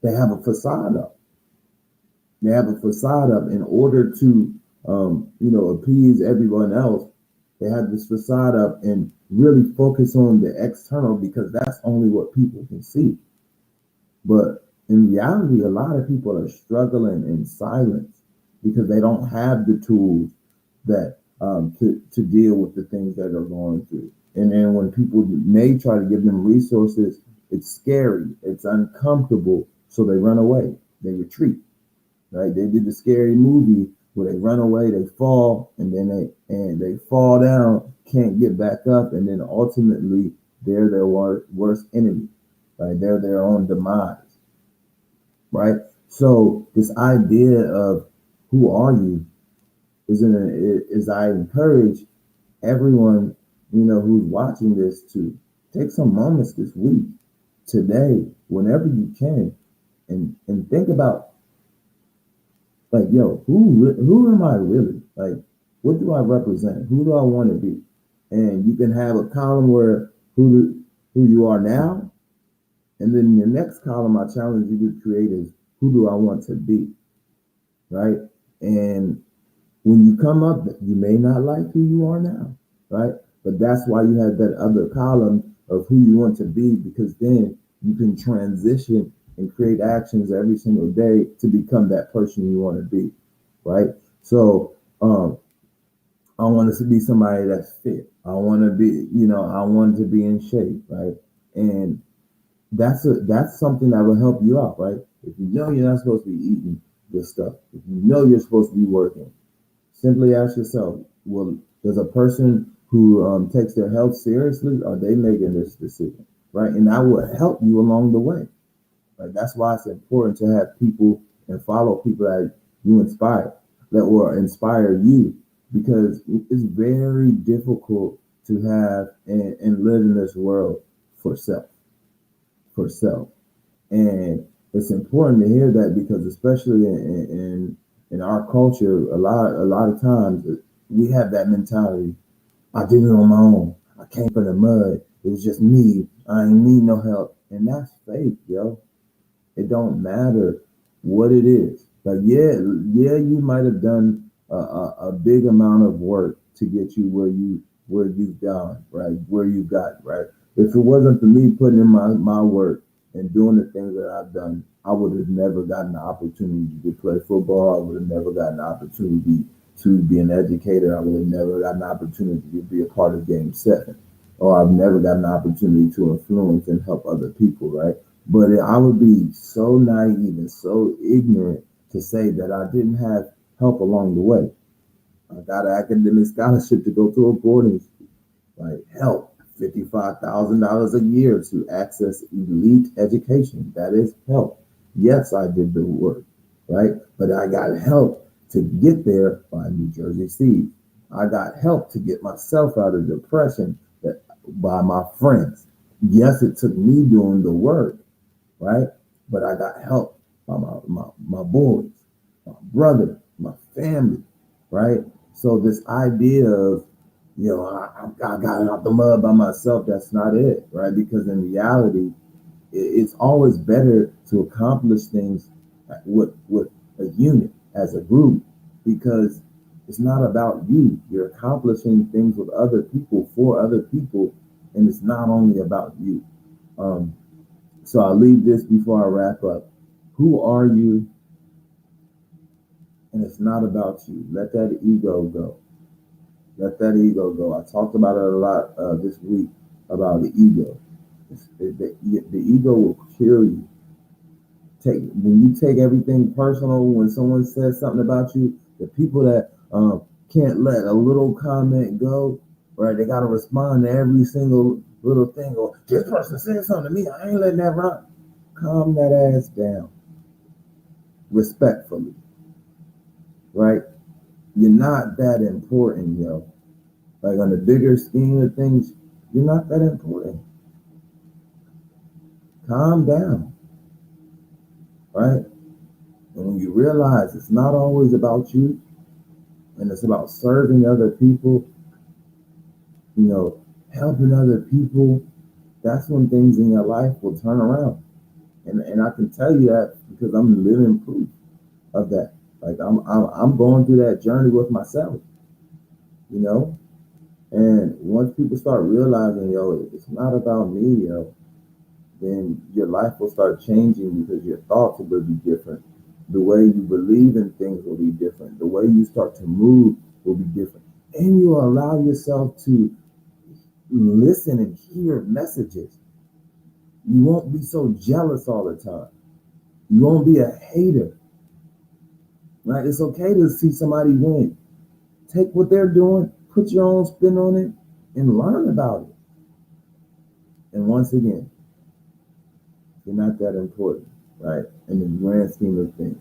they have a facade up. They have a facade up in order to, appease everyone else. They have this facade up and really focus on the external because that's only what people can see. But in reality, a lot of people are struggling in silence because they don't have the tools that to deal with the things that are going through. And then when people may try to give them resources, it's scary, it's uncomfortable, so they run away, they retreat. Right? They did the scary movie where they run away, they fall, and then they fall down, can't get back up, and then ultimately they're their worst enemy. Right? They're their own demise. Right? So this idea of who are you is I encourage everyone, who's watching this to take some moments this week, today, whenever you can, and think about, like, yo, who am I really? Like, what do I represent? Who do I want to be? And you can have a column where who you are now, and then the next column I challenge you to create is who do I want to be, right? And when you come up, you may not like who you are now, right? But that's why you have that other column of who you want to be, because then you can transition and create actions every single day to become that person you want to be, right? So I want to be somebody that's fit. I want to be, I want to be in shape, right? And that's something that will help you out, right? If you know you're not supposed to be eating this stuff, if you know you're supposed to be working, simply ask yourself, well, does a person who takes their health seriously, are they making this decision, right? And that will help you along the way. Right? That's why it's important to have people and follow people that you inspire, that will inspire you, because it's very difficult to have and live in this world for self, for self. And it's important to hear that, because especially in our culture, a lot of times we have that mentality. I did it on my own. I came from the mud. It was just me. I ain't need no help. And that's fake, yo. It don't matter what it is. Like, yeah, you might have done a big amount of work to get you where you've gone, right? Where you got, right? If it wasn't for me putting in my work and doing the things that I've done, I would have never gotten the opportunity to play football. I would have never gotten the opportunity to be an educator. I would have never gotten the opportunity to be a part of Game 7. Or I've never gotten the opportunity to influence and help other people, right? But I would be so naive and so ignorant to say that I didn't have help along the way. I got an academic scholarship to go to a boarding school, right? Help, $55,000 a year to access elite education. That is help. Yes, I did the work, right? But I got help to get there by New Jersey Seed. I got help to get myself out of depression by my friends. Yes, it took me doing the work, right? But I got help by my boys, my brother, my family, right? So this idea of, I got out the mud by myself, that's not it, right? Because in reality, it's always better to accomplish things with a unit, as a group, because it's not about you. You're accomplishing things with other people, for other people, and it's not only about you. Um, so I'll leave this before I wrap up. Who are you? And it's not about you. Let that ego go. Let that ego go. I talked about it a lot this week about the ego. The ego will kill you. When you take everything personal, when someone says something about you, the people that can't let a little comment go, right? They got to respond to every single little thing. Or this person said something to me, I ain't letting that rock. Calm that ass down, respectfully, right? You're not that important, yo. Like, on the bigger scheme of things, you're not that important. calm down, right? And when you realize it's not always about you and it's about serving other people, you know, helping other people, that's when things in your life will turn around. And I can tell you that because I'm living proof of that. Like I'm going through that journey with myself, you know. And once people start realizing, yo, it's not about me, yo, then your life will start changing because your thoughts will be different. The way you believe in things will be different. The way you start to move will be different. And you allow yourself to listen and hear messages. You won't be so jealous all the time. You won't be a hater, right? It's okay to see somebody win. Take what they're doing, put your own spin on it, and learn about it. And once again, you're not that important, right? In the grand scheme of things.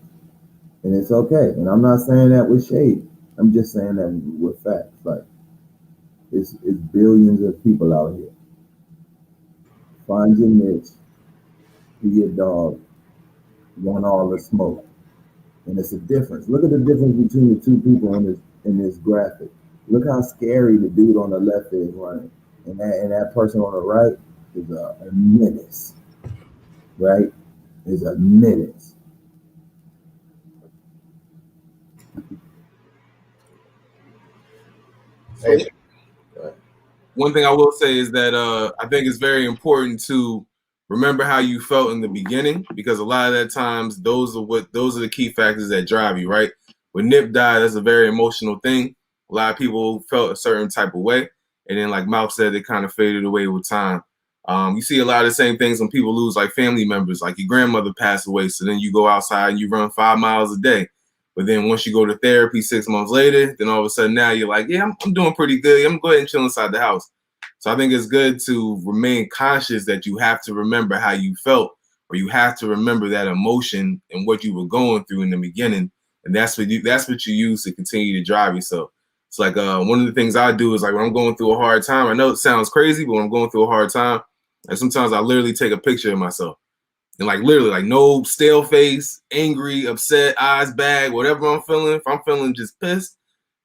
And it's okay. And I'm not saying that with shade. I'm just saying that with facts. Like it's billions of people out here. Find your niche, be your dog, want all the smoke. And it's a difference. Look at the difference between the two people in this graphic. Look how scary the dude on the left is running. And that person on the right is a menace, right? Is a menace. So one thing I will say is that I think it's very important to remember how you felt in the beginning, because a lot of that times those are the key factors that drive you, right? When Nip died, that's a very emotional thing. A lot of people felt a certain type of way, and then like Mouth said, it kind of faded away with time. You see a lot of the same things when people lose like family members, like your grandmother passed away, so then you go outside and you run 5 miles a day. But then once you go to therapy 6 months later, then all of a sudden now you're like, yeah, I'm doing pretty good. I'm going to go ahead and chill inside the house. So I think it's good to remain conscious that you have to remember how you felt, or you have to remember that emotion and what you were going through in the beginning. And that's what you use to continue to drive yourself. It's like one of the things I do is like when I'm going through a hard time, I know it sounds crazy, but when I'm going through a hard time, and sometimes I literally take a picture of myself. And like literally, like no stale face, angry, upset, eyes bag, whatever I'm feeling. If I'm feeling just pissed,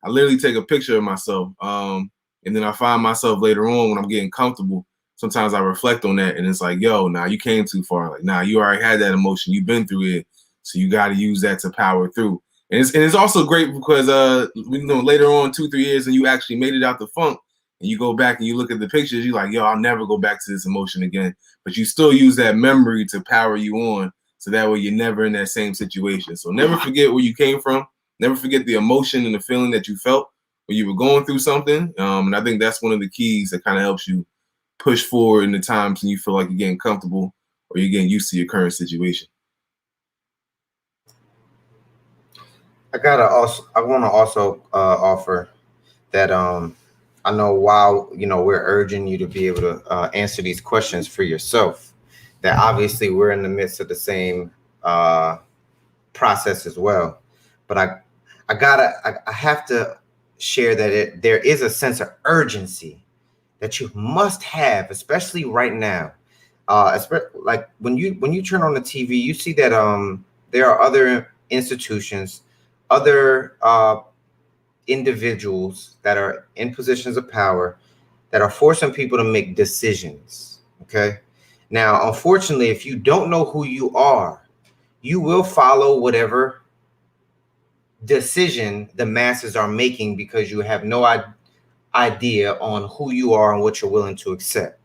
I literally take a picture of myself. And then I find myself later on when I'm getting comfortable. Sometimes I reflect on that, and it's like, yo, nah, you came too far. Like, nah, you already had that emotion. You've been through it, so you got to use that to power through. And it's also great because later on 2-3 years, and you actually made it out the funk, and you go back and you look at the pictures, you're like, yo, I'll never go back to this emotion again. But you still use that memory to power you on, so that way you're never in that same situation. So never forget where you came from. Never forget the emotion and the feeling that you felt when you were going through something. And I think that's one of the keys that kind of helps you push forward in the times when you feel like you're getting comfortable or you're getting used to your current situation. I want to also offer that I know while we're urging you to be able to answer these questions for yourself, that obviously we're in the midst of the same process as well. But I have to share that there is a sense of urgency that you must have, especially right now. Like when you turn on the TV, you see that there are other institutions, other individuals that are in positions of power that are forcing people to make decisions. Okay. Now, unfortunately, if you don't know who you are, you will follow whatever decision the masses are making because you have no idea on who you are and what you're willing to accept.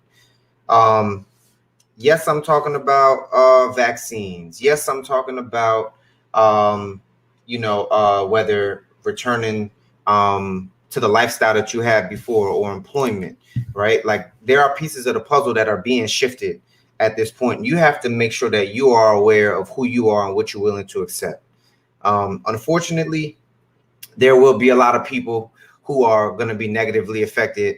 Yes, I'm talking about vaccines. Yes, I'm talking about whether returning to the lifestyle that you had before, or employment, right? Like there are pieces of the puzzle that are being shifted at this point. You have to make sure that you are aware of who you are and what you're willing to accept. Unfortunately, there will be a lot of people who are going to be negatively affected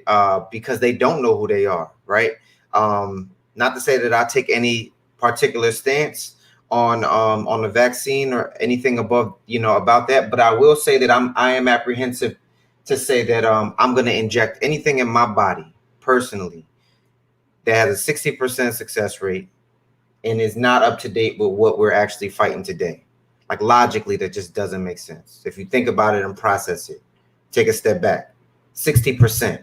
because they don't know who they are, right? Not to say that I take any particular stance on the vaccine or anything about that, but I will say that I am apprehensive to say that I'm going to inject anything in my body personally that has a 60% success rate and is not up to date with what we're actually fighting today. Like logically, that just doesn't make sense. If you think about it and process it, take a step back. 60%,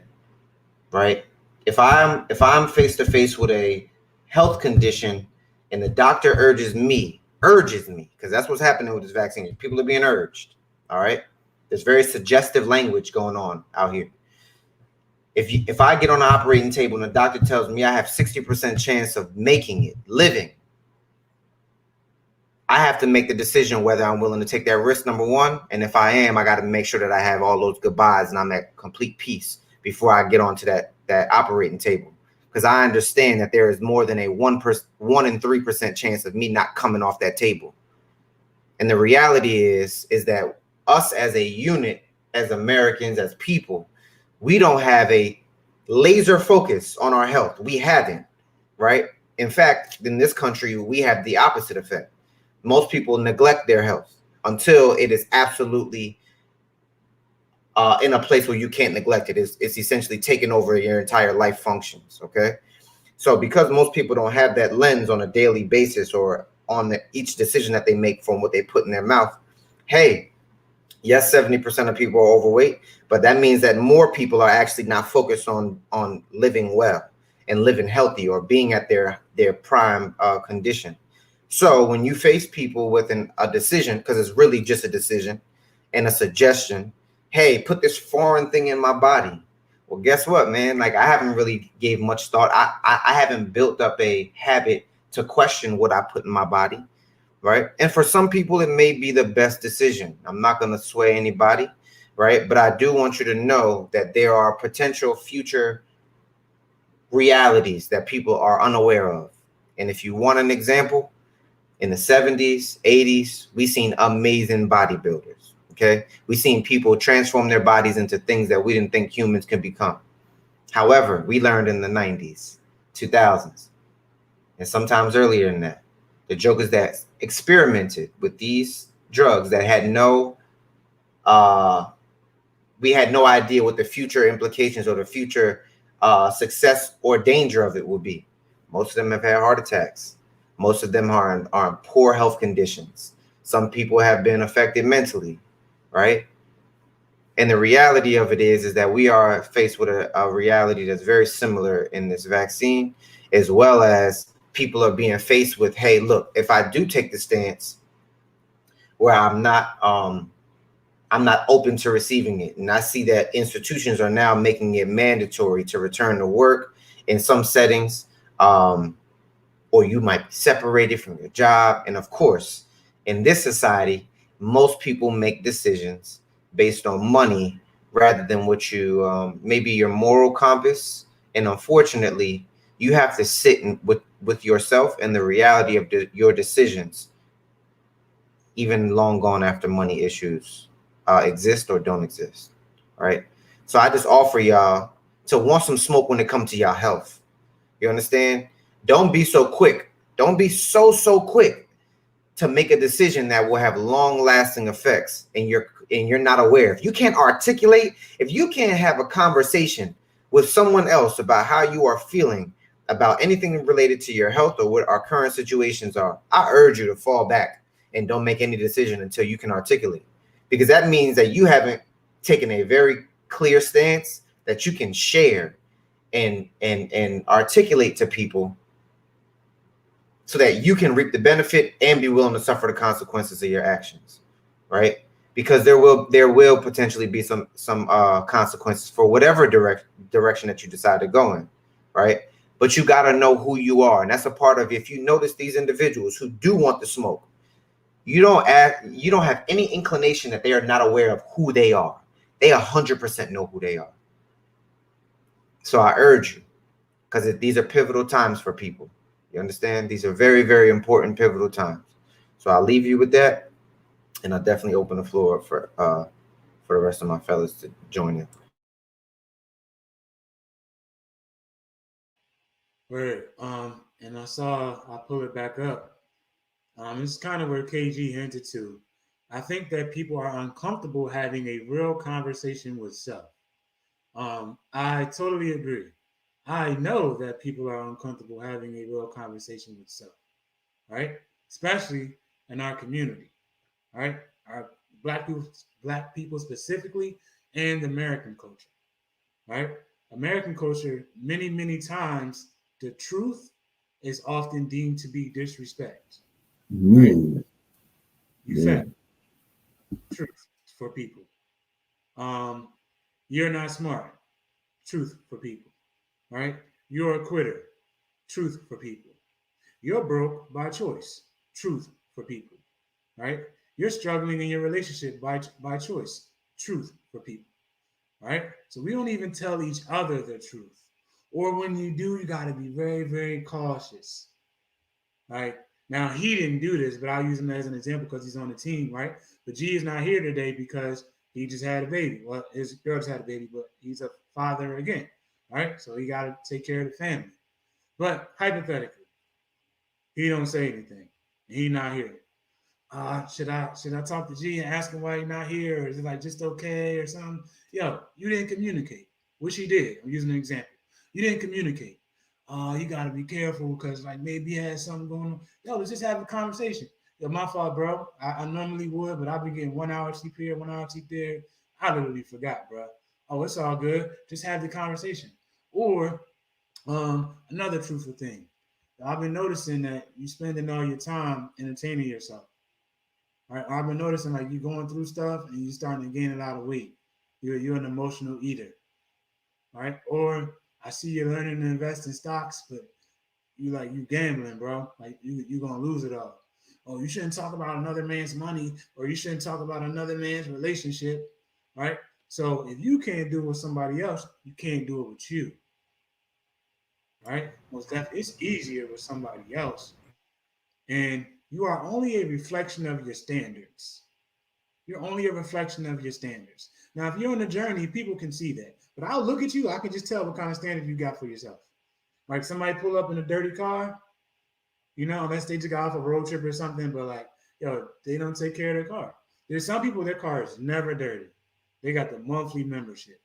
right? If I'm face to face with a health condition and the doctor urges me, because that's what's happening with this vaccine. People are being urged. All right. There's very suggestive language going on out here. If I get on the operating table and the doctor tells me I have 60% chance of making it, living, I have to make the decision whether I'm willing to take that risk, number one. And if I am, I got to make sure that I have all those goodbyes and I'm at complete peace before I get onto that operating table. Because I understand that there is more than a 1 in 3% chance of me not coming off that table. And the reality is that us as a unit, as Americans, as people, we don't have a laser focus on our health. We haven't, right? In fact, in this country, we have the opposite effect. Most people neglect their health until it is absolutely in a place where you can't neglect it. It's essentially taking over your entire life functions, okay? So because most people don't have that lens on a daily basis or on each decision that they make from what they put in their mouth, hey, yes, 70% of people are overweight, but that means that more people are actually not focused on living well and living healthy or being at their prime condition. So when you face people with a decision, because it's really just a decision and a suggestion, hey, put this foreign thing in my body. Well, guess what, man? Like, I haven't really gave much thought. I haven't built up a habit to question what I put in my body, right? And for some people, it may be the best decision. I'm not going to sway anybody, right? But I do want you to know that there are potential future realities that people are unaware of. And if you want an example, in the 70s, 80s, we seen amazing bodybuilders, okay? We seen people transform their bodies into things that we didn't think humans could become. However, we learned in the 90s, 2000s, and sometimes earlier than that, the jokers that experimented with these drugs that had we had no idea what the future implications or the future success or danger of it would be. Most of them have had heart attacks. Most of them are in poor health conditions. Some people have been affected mentally, right? And the reality of it is that we are faced with a reality that's very similar in this vaccine, as well as people are being faced with, hey, look, if I do take the stance where I'm not open to receiving it, and I see that institutions are now making it mandatory to return to work in some settings, or you might be separated from your job. And of course, in this society, most people make decisions based on money rather than what you maybe your moral compass. And unfortunately, you have to sit with yourself and the reality of your decisions, even long gone after money issues exist or don't exist. Right. So I just offer y'all to want some smoke when it comes to y'all health. You understand? Don't be so quick. Don't be so quick to make a decision that will have long-lasting effects and you're not aware. If you can't articulate, if you can't have a conversation with someone else about how you are feeling about anything related to your health or what our current situations are, I urge you to fall back and don't make any decision until you can articulate. Because that means that you haven't taken a very clear stance that you can share and articulate to people so that you can reap the benefit and be willing to suffer the consequences of your actions, right? Because there will potentially be some consequences for whatever direction that you decide to go in, right? But you got to know who you are, and that's a part of, if you notice these individuals who do want the smoke, you don't have any inclination that they are not aware of who they are. They 100% know who they are. So I urge you, because these are pivotal times for people. You understand? These are very, very important pivotal times. So I'll leave you with that, and I'll definitely open the floor up for the rest of my fellas to join in. Right. And I pull it back up. It's kind of where KG hinted to. I think that people are uncomfortable having a real conversation with self. I totally agree. I know that people are uncomfortable having a real conversation with self. right? Especially in our community, right? Our black people, black people specifically, and American culture, right? American culture, many times, the truth is often deemed to be disrespect, right? Me. You Yeah. fact, truth for people. Um, you're not smart, truth for people, right? You're a quitter, truth for people. You're broke by choice, truth for people, right? You're struggling in your relationship by choice, truth for people, right? So we don't even tell each other the truth. Or when you do, you got to be very cautious, right? Now, he didn't do this, but I'll use him as an example because he's on the team, right? But G is not here today because he just had a baby. Well, his girl just had a baby, but he's a father again, right? So he got to take care of the family. But hypothetically, he don't say anything. He not here. Should I talk to G and ask him why he's not here, or is it like just okay or something? Yo, you didn't communicate, which he did. I'm using an example. You didn't communicate. You gotta be careful because like maybe he has something going on. Yo, let's just have a conversation. Yo, my fault, bro. I normally would, but I've been getting 1 hour sleep here, 1 hour sleep there. I literally forgot, bro. Oh, it's all good. Just have the conversation. Or another truthful thing. I've been noticing that you spending all your time entertaining yourself. Right? I've been noticing like you going through stuff and you starting to gain a lot of weight. You're an emotional eater, right? Or I see you learning to invest in stocks, but you gambling, bro. Like you gonna lose it all. Oh, you shouldn't talk about another man's money, or you shouldn't talk about another man's relationship, right? So if you can't do it with somebody else, you can't do it with you, right? Most definitely, it's easier with somebody else, and you are only a reflection of your standards. You're only a reflection of your standards. Now, if you're on a journey, people can see that. But I'll look at you, I can just tell what kind of standard you got for yourself. Like somebody pull up in a dirty car, unless they just got off a road trip or something, but like, yo, they don't take care of their car. There's some people, their car is never dirty. They got the monthly membership,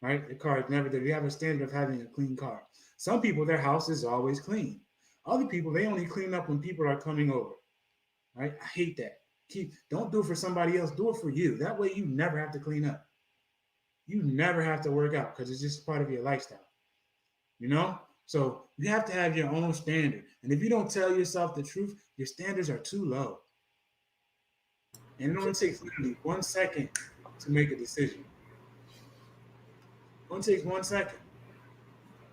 right? The car is never dirty. They have a standard of having a clean car. Some people, their house is always clean. Other people, they only clean up when people are coming over. Right? I hate that. Don't do it for somebody else. Do it for you. That way you never have to clean up. You never have to work out because it's just part of your lifestyle. You know? So you have to have your own standard. And if you don't tell yourself the truth, your standards are too low. And it only takes literally 1 second to make a decision. It only takes 1 second.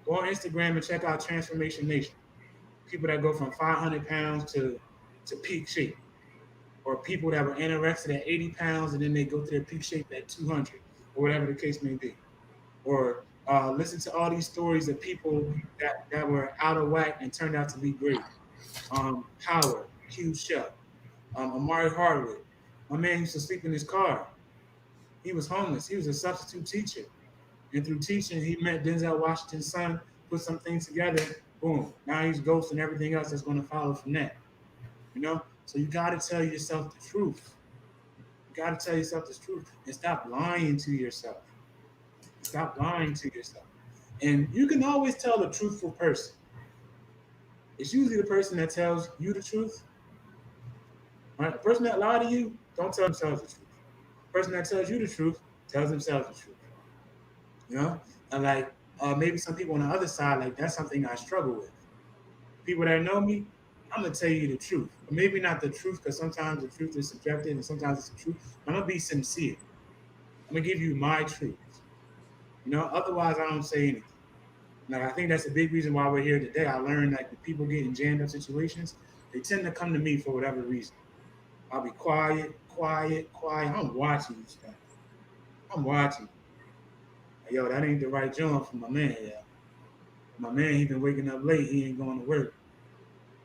Go on Instagram and check out Transformation Nation. People that go from 500 pounds to peak shape, or people that were anorexic at 80 pounds and then they go to their peak shape at 200, or whatever the case may be. Or listen to all these stories of people that were out of whack and turned out to be great. Howard, Q Shep, Amari Hardwick. My man used to sleep in his car. He was homeless. He was a substitute teacher. And through teaching, he met Denzel Washington's son, put some things together, boom. Now he's Ghost and everything else that's going to follow from that. So you got to tell yourself the truth. You got to tell yourself the truth and stop lying to yourself. Stop lying to yourself. And you can always tell a truthful person. It's usually the person that tells you the truth. Right? The person that lied to you, don't tell themselves the truth. The person that tells you the truth tells themselves the truth. And like maybe some people on the other side, like that's something I struggle with. People that know me, I'm gonna tell you the truth. Or maybe not the truth, because sometimes the truth is subjective and sometimes it's the truth. I'm gonna be sincere. I'm gonna give you my truth. Otherwise I don't say anything. Like I think that's a big reason why we're here today. I learned like the people get in jammed up situations, they tend to come to me for whatever reason. I'll be quiet. I'm watching you stuff. I'm watching. Like, yo, that ain't the right job for my man. Yeah, my man, he been waking up late. He ain't going to work.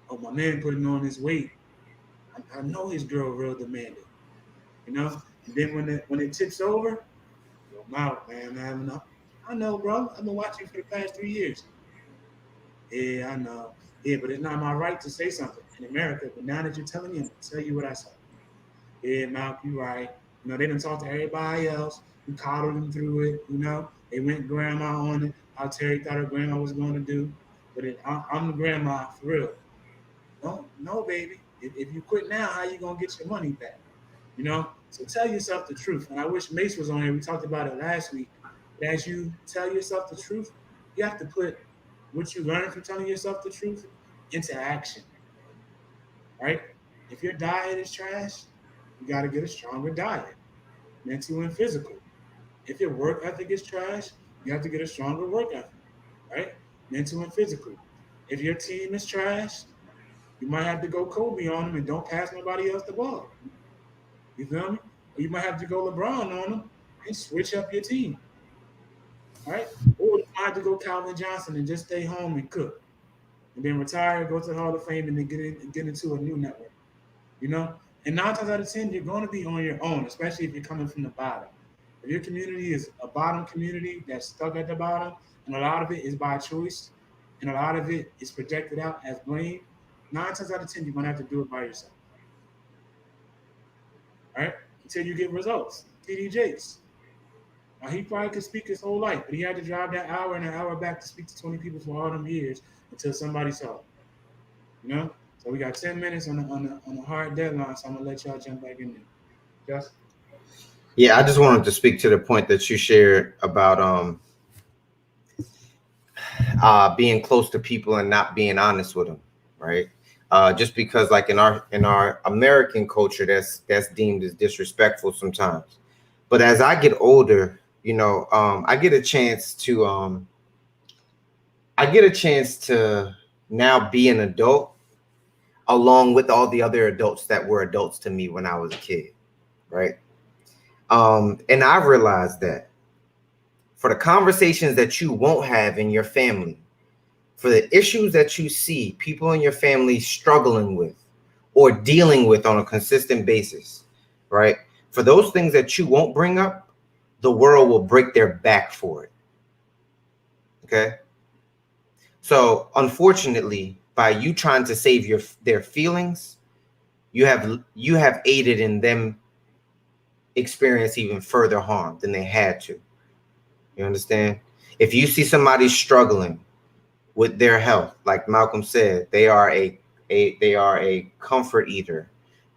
Oh, my man putting on his weight. I know his girl real demanding. And then when it tips over, yo, I'm out, man. I know, bro. I've been watching you for the past 3 years. Yeah, I know. Yeah, but it's not my right to say something in America. But now that you're telling me, I'm gonna tell you what I saw. Yeah, Malk, you right. They didn't talk to everybody else. We coddled them through it. They went grandma on it. How Terry thought her grandma was going to do. but I'm the grandma for real. No, baby. If you quit now, how you gonna get your money back? You know. So tell yourself the truth. And I wish Mace was on here. We talked about it last week. But as you tell yourself the truth, you have to put what you learned from telling yourself the truth into action. Right? If your diet is trash, you got to get a stronger diet, mental and physical. If your work ethic is trash, you have to get a stronger work ethic, right? Mental and physical. If your team is trash, you might have to go Kobe on them and don't pass nobody else the ball. You feel me? Or you might have to go LeBron on them and switch up your team, right? Or you might have to go Calvin Johnson and just stay home and cook, and then retire, go to the Hall of Fame, and then get into a new network. You know, and 9 times out of 10, you're going to be on your own, especially if you're coming from the bottom. If your community is a bottom community that's stuck at the bottom, and a lot of it is by choice, and a lot of it is projected out as blame, 9 times out of 10, you're going to have to do it by yourself, right? Until you get results. TD Jakes. He probably could speak his whole life, but he had to drive that hour and an hour back to speak to 20 people for all them years until somebody saw it. You know? So we got 10 minutes on the hard deadline, so I'm gonna let y'all jump back in there. Just Yeah, I just wanted to speak to the point that you shared about being close to people and not being honest with them, right? Just because, like in our American culture, that's deemed as disrespectful sometimes. But as I get older, you know, I get a chance to now be an adult along with all the other adults that were adults to me when I was a kid, right? And I realized that for the conversations that you won't have in your family, for the issues that you see people in your family struggling with or dealing with on a consistent basis, right? For those things that you won't bring up, the world will break their back for it. Okay? So unfortunately, by you trying to save their feelings, you have aided in them experience even further harm than they had to. You understand? If you see somebody struggling with their health, like Malcolm said, they are a comfort eater,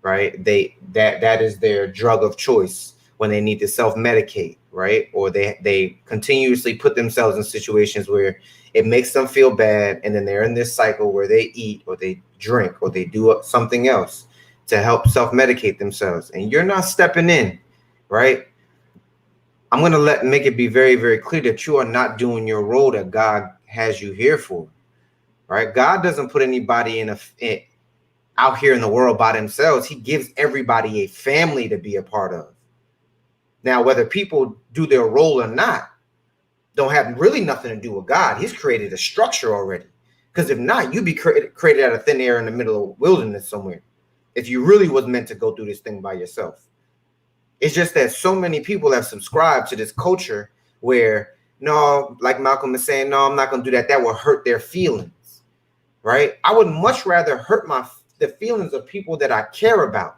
right? That is their drug of choice when they need to self-medicate, right? Or they continuously put themselves in situations where it makes them feel bad, and then they're in this cycle where they eat or they drink or they do something else to help self-medicate themselves, and you're not stepping in, right? I'm going to make it be very, very clear that you are not doing your role that God has you here for, right? God doesn't put anybody out here in the world by themselves. He gives everybody a family to be a part of. Now, whether people do their role or not, don't have really nothing to do with God. He's created a structure already. Because if not, you'd be created out of thin air in the middle of wilderness somewhere, if you really was meant to go through this thing by yourself. It's just that so many people have subscribed to this culture where, no, like Malcolm is saying, no, I'm not going to do that. That will hurt their feelings, right? I would much rather hurt the feelings of people that I care about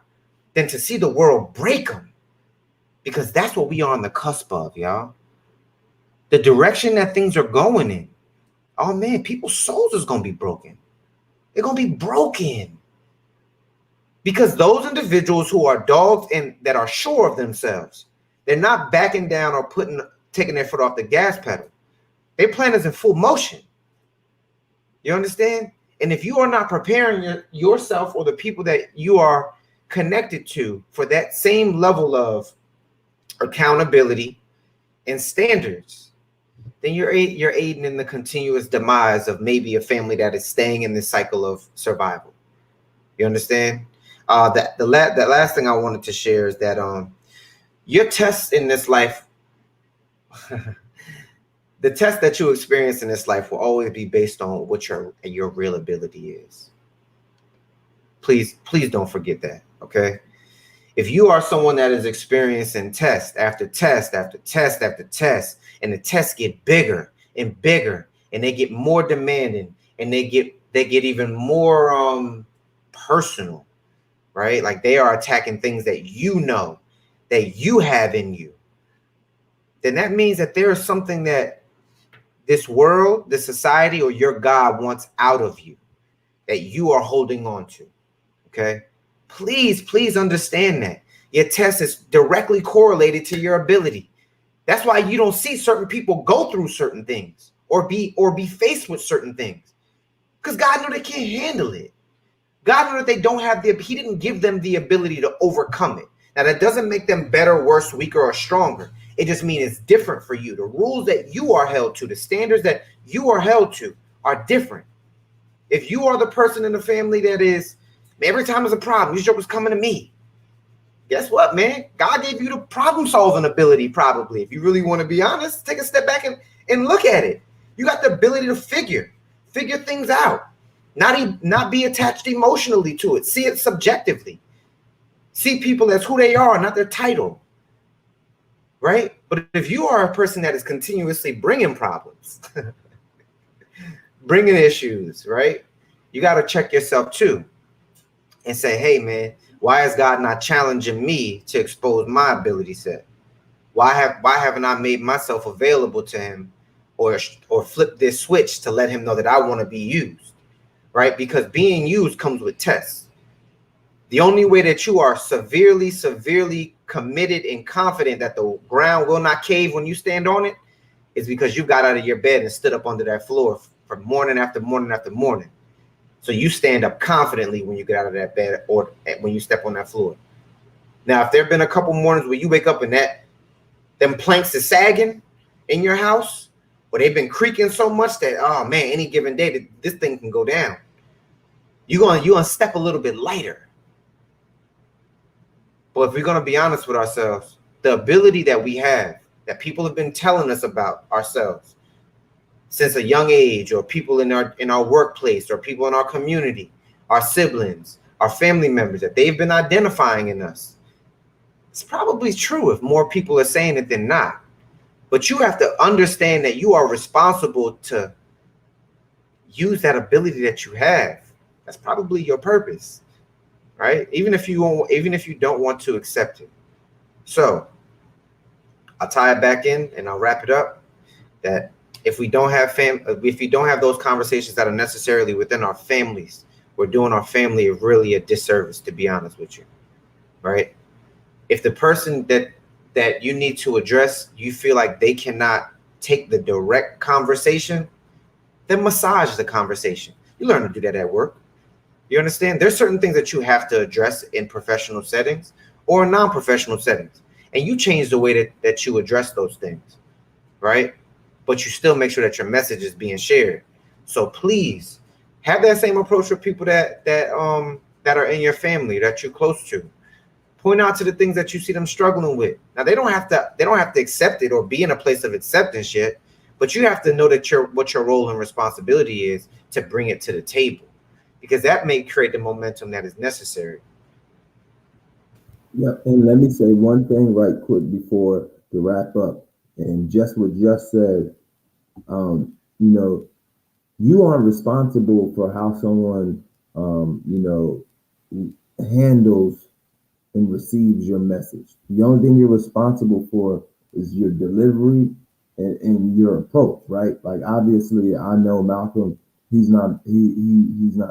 than to see the world break them, because that's what we are on the cusp of, y'all. The direction that things are going in. Oh, man, people's souls is going to be broken. They're going to be broken. Because those individuals who are dogs and that are sure of themselves, they're not backing down or taking their foot off the gas pedal. Their plan is in full motion. You understand? And if you are not preparing yourself or the people that you are connected to for that same level of accountability and standards, then you're aiding in the continuous demise of maybe a family that is staying in this cycle of survival. You understand? The last thing I wanted to share is that your tests in this life, the test that you experience in this life will always be based on what your real ability is. Please don't forget that, okay? If you are someone that is experiencing test after test after test after test, and the tests get bigger and bigger, and they get more demanding, and they get even more personal, right? Like they are attacking things that you know that you have in you, then that means that there is something that this world, this society, or your God wants out of you that you are holding on to. Okay? Please understand that. Your test is directly correlated to your ability. That's why you don't see certain people go through certain things or be faced with certain things. Because God knew they can't handle it. God knew that they don't have he didn't give them the ability to overcome it. Now, that doesn't make them better, worse, weaker, or stronger. It just means it's different for you. The rules that you are held to, the standards that you are held to are different. If you are the person in the family that is, every time there's a problem, these jokers coming to me. Guess what, man? God gave you the problem-solving ability, probably. If you really want to be honest, take a step back and look at it. You got the ability to figure things out. Not be attached emotionally to it. See it subjectively. See people as who they are, not their title. Right? But if you are a person that is continuously bringing problems, bringing issues, right? You got to check yourself too and say, hey, man, why is God not challenging me to expose my ability set? Why haven't I made myself available to him or flip this switch to let him know that I want to be used? Right? Because being used comes with tests. The only way that you are severely committed and confident that the ground will not cave when you stand on it is because you got out of your bed and stood up under that floor for morning after morning after morning. So you stand up confidently when you get out of that bed or when you step on that floor. Now, if there have been a couple mornings where you wake up and them planks is sagging in your house, or they've been creaking so much that, oh man, any given day this thing can go down. You're gonna step a little bit lighter. But if we're gonna be honest with ourselves, the ability that we have, that people have been telling us about ourselves since a young age, or people in our workplace, or people in our community, our siblings, our family members, that they've been identifying in us, it's probably true if more people are saying it than not. But you have to understand that you are responsible to use that ability that you have. That's probably your purpose, right? Even if you don't want to accept it. So I'll tie it back in and I'll wrap it up. That if we don't have those conversations that are necessarily within our families, we're doing our family really a disservice, to be honest with you, right? If the person that you need to address, you feel like they cannot take the direct conversation, then massage the conversation. You learn to do that at work. You understand? There's certain things that you have to address in professional settings or non-professional settings. And you change the way that you address those things, right? But you still make sure that your message is being shared. So please have that same approach with people that are in your family, that you're close to. Point out to the things that you see them struggling with. Now they don't have to accept it or be in a place of acceptance yet, but you have to know that what your role and responsibility is to bring it to the table, because that may create the momentum that is necessary. Yeah, and let me say one thing right quick before to wrap up. And just what Just said, you aren't responsible for how someone, handles and receives your message. The only thing you're responsible for is your delivery and your approach, right? Like obviously, I know Malcolm. He's not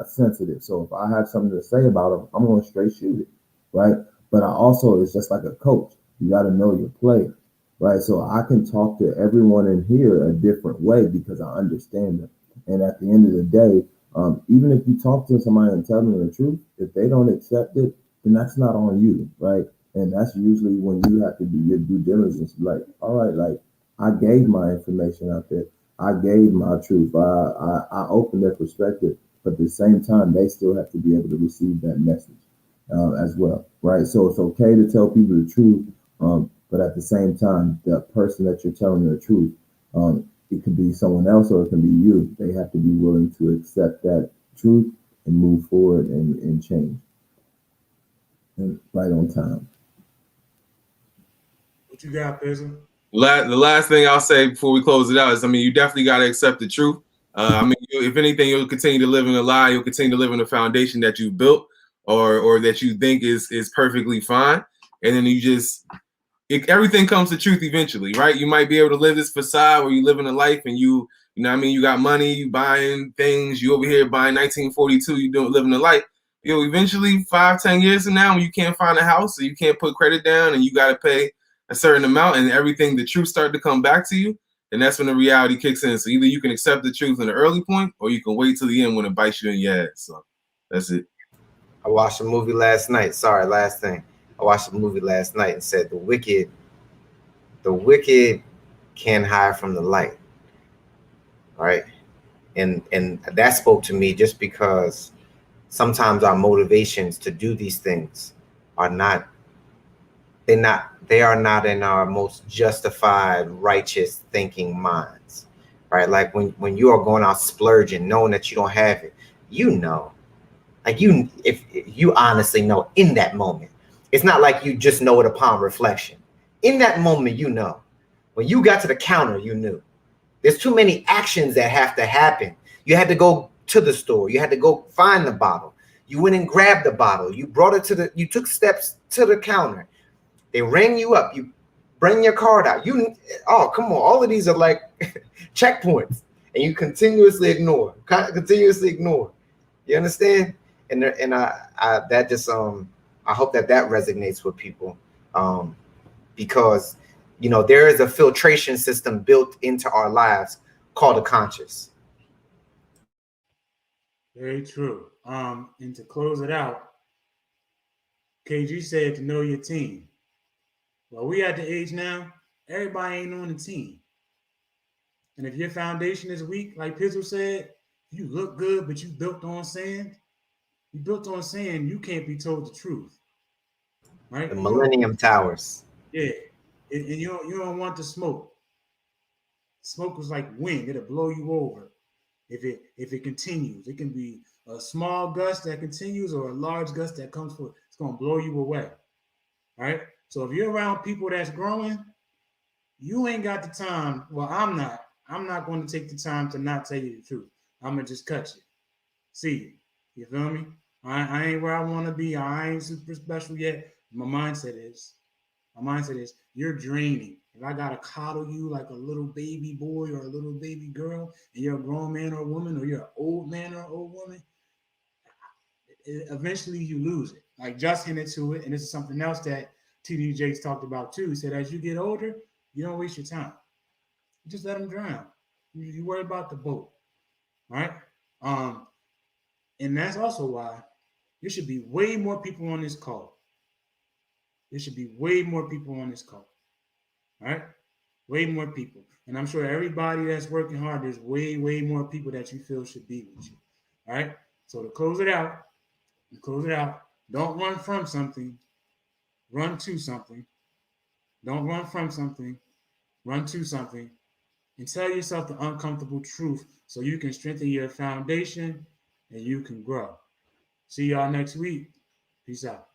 sensitive. So if I have something to say about him, I'm gonna straight shoot it, right? But I also, it's just like a coach. You got to know your player, right? So I can talk to everyone in here a different way because I understand them. And at the end of the day, even if you talk to somebody and tell them the truth, if they don't accept it, then that's not on you, right? And that's usually when you have to do your due diligence. Like, all right, like I gave my information out there. I gave my truth. I opened their perspective, but at the same time, they still have to be able to receive that message as well, right? So it's okay to tell people the truth, but at the same time, the person that you're telling the truth, it could be someone else or it can be you. They have to be willing to accept that truth and move forward and change. And right on time. What you got, Pizzle? The last thing I'll say before we close it out is, you definitely got to accept the truth. If anything, you'll continue to live in a lie. You'll continue to live in a foundation that you built or that you think is perfectly fine. And then everything comes to truth eventually, right? You might be able to live this facade where you live in a life and you You know what I mean? You got money, you buying things, you over here buying 1942, you doing living the life. Eventually 5-10 years from now, when you can't find a house or you can't put credit down and you got to pay a certain amount and everything, the truth start to come back to you, and that's when the reality kicks in. So either you can accept the truth in the early point or you can wait till the end when it bites you in your ass. So that's it. I watched a movie last night. Sorry, last thing. I watched a movie last night and said the wicked can hide from the light. Right. And that spoke to me just because sometimes our motivations to do these things are not in our most justified, righteous thinking minds, right? Like when you are going out splurging, knowing that you don't have it, if you honestly know in that moment, it's not like you just know it upon reflection. In that moment, when you got to the counter, you knew. There's too many actions that have to happen. You had to go to the store. You had to go find the bottle. You went and grabbed the bottle. You brought it you took steps to the counter. They rang you up. You bring your card out. Come on. All of these are like checkpoints, and you continuously ignore. You understand? And that just I hope that resonates with people, because there is a filtration system built into our lives called a conscious. Very true. And to close it out, KG said to know your team. Well, we at the age now, everybody ain't on the team. And if your foundation is weak, like Pizzle said, you look good, but you built on sand, you can't be told the truth. Right? The Millennium Towers. Yeah. And you don't want the smoke. Smoke is like wind, it'll blow you over. If it continues, it can be a small gust that continues or a large gust that comes forth. It's going to blow you away. Right? So if you're around people that's growing, you ain't got the time. Well, I'm not going to take the time to not tell you the truth. I'm going to just cut you. See you. You feel me? I ain't where I want to be. I ain't super special yet. My mindset is, you're draining. If I got to coddle you like a little baby boy or a little baby girl, and you're a grown man or woman, or you're an old man or old woman, eventually you lose it. Like just hinted to it, and this is something else that TD Jakes talked about too. He said, as you get older, you don't waste your time. You just let them drown. You worry about the boat, right? And that's also why there should be way more people on this call. Right? Way more people. And I'm sure everybody that's working hard, there's way, way more people that you feel should be with you. All right? So to close it out, don't run from something. Run to something. Don't run from something. Run to something. And tell yourself the uncomfortable truth so you can strengthen your foundation and you can grow. See y'all next week. Peace out.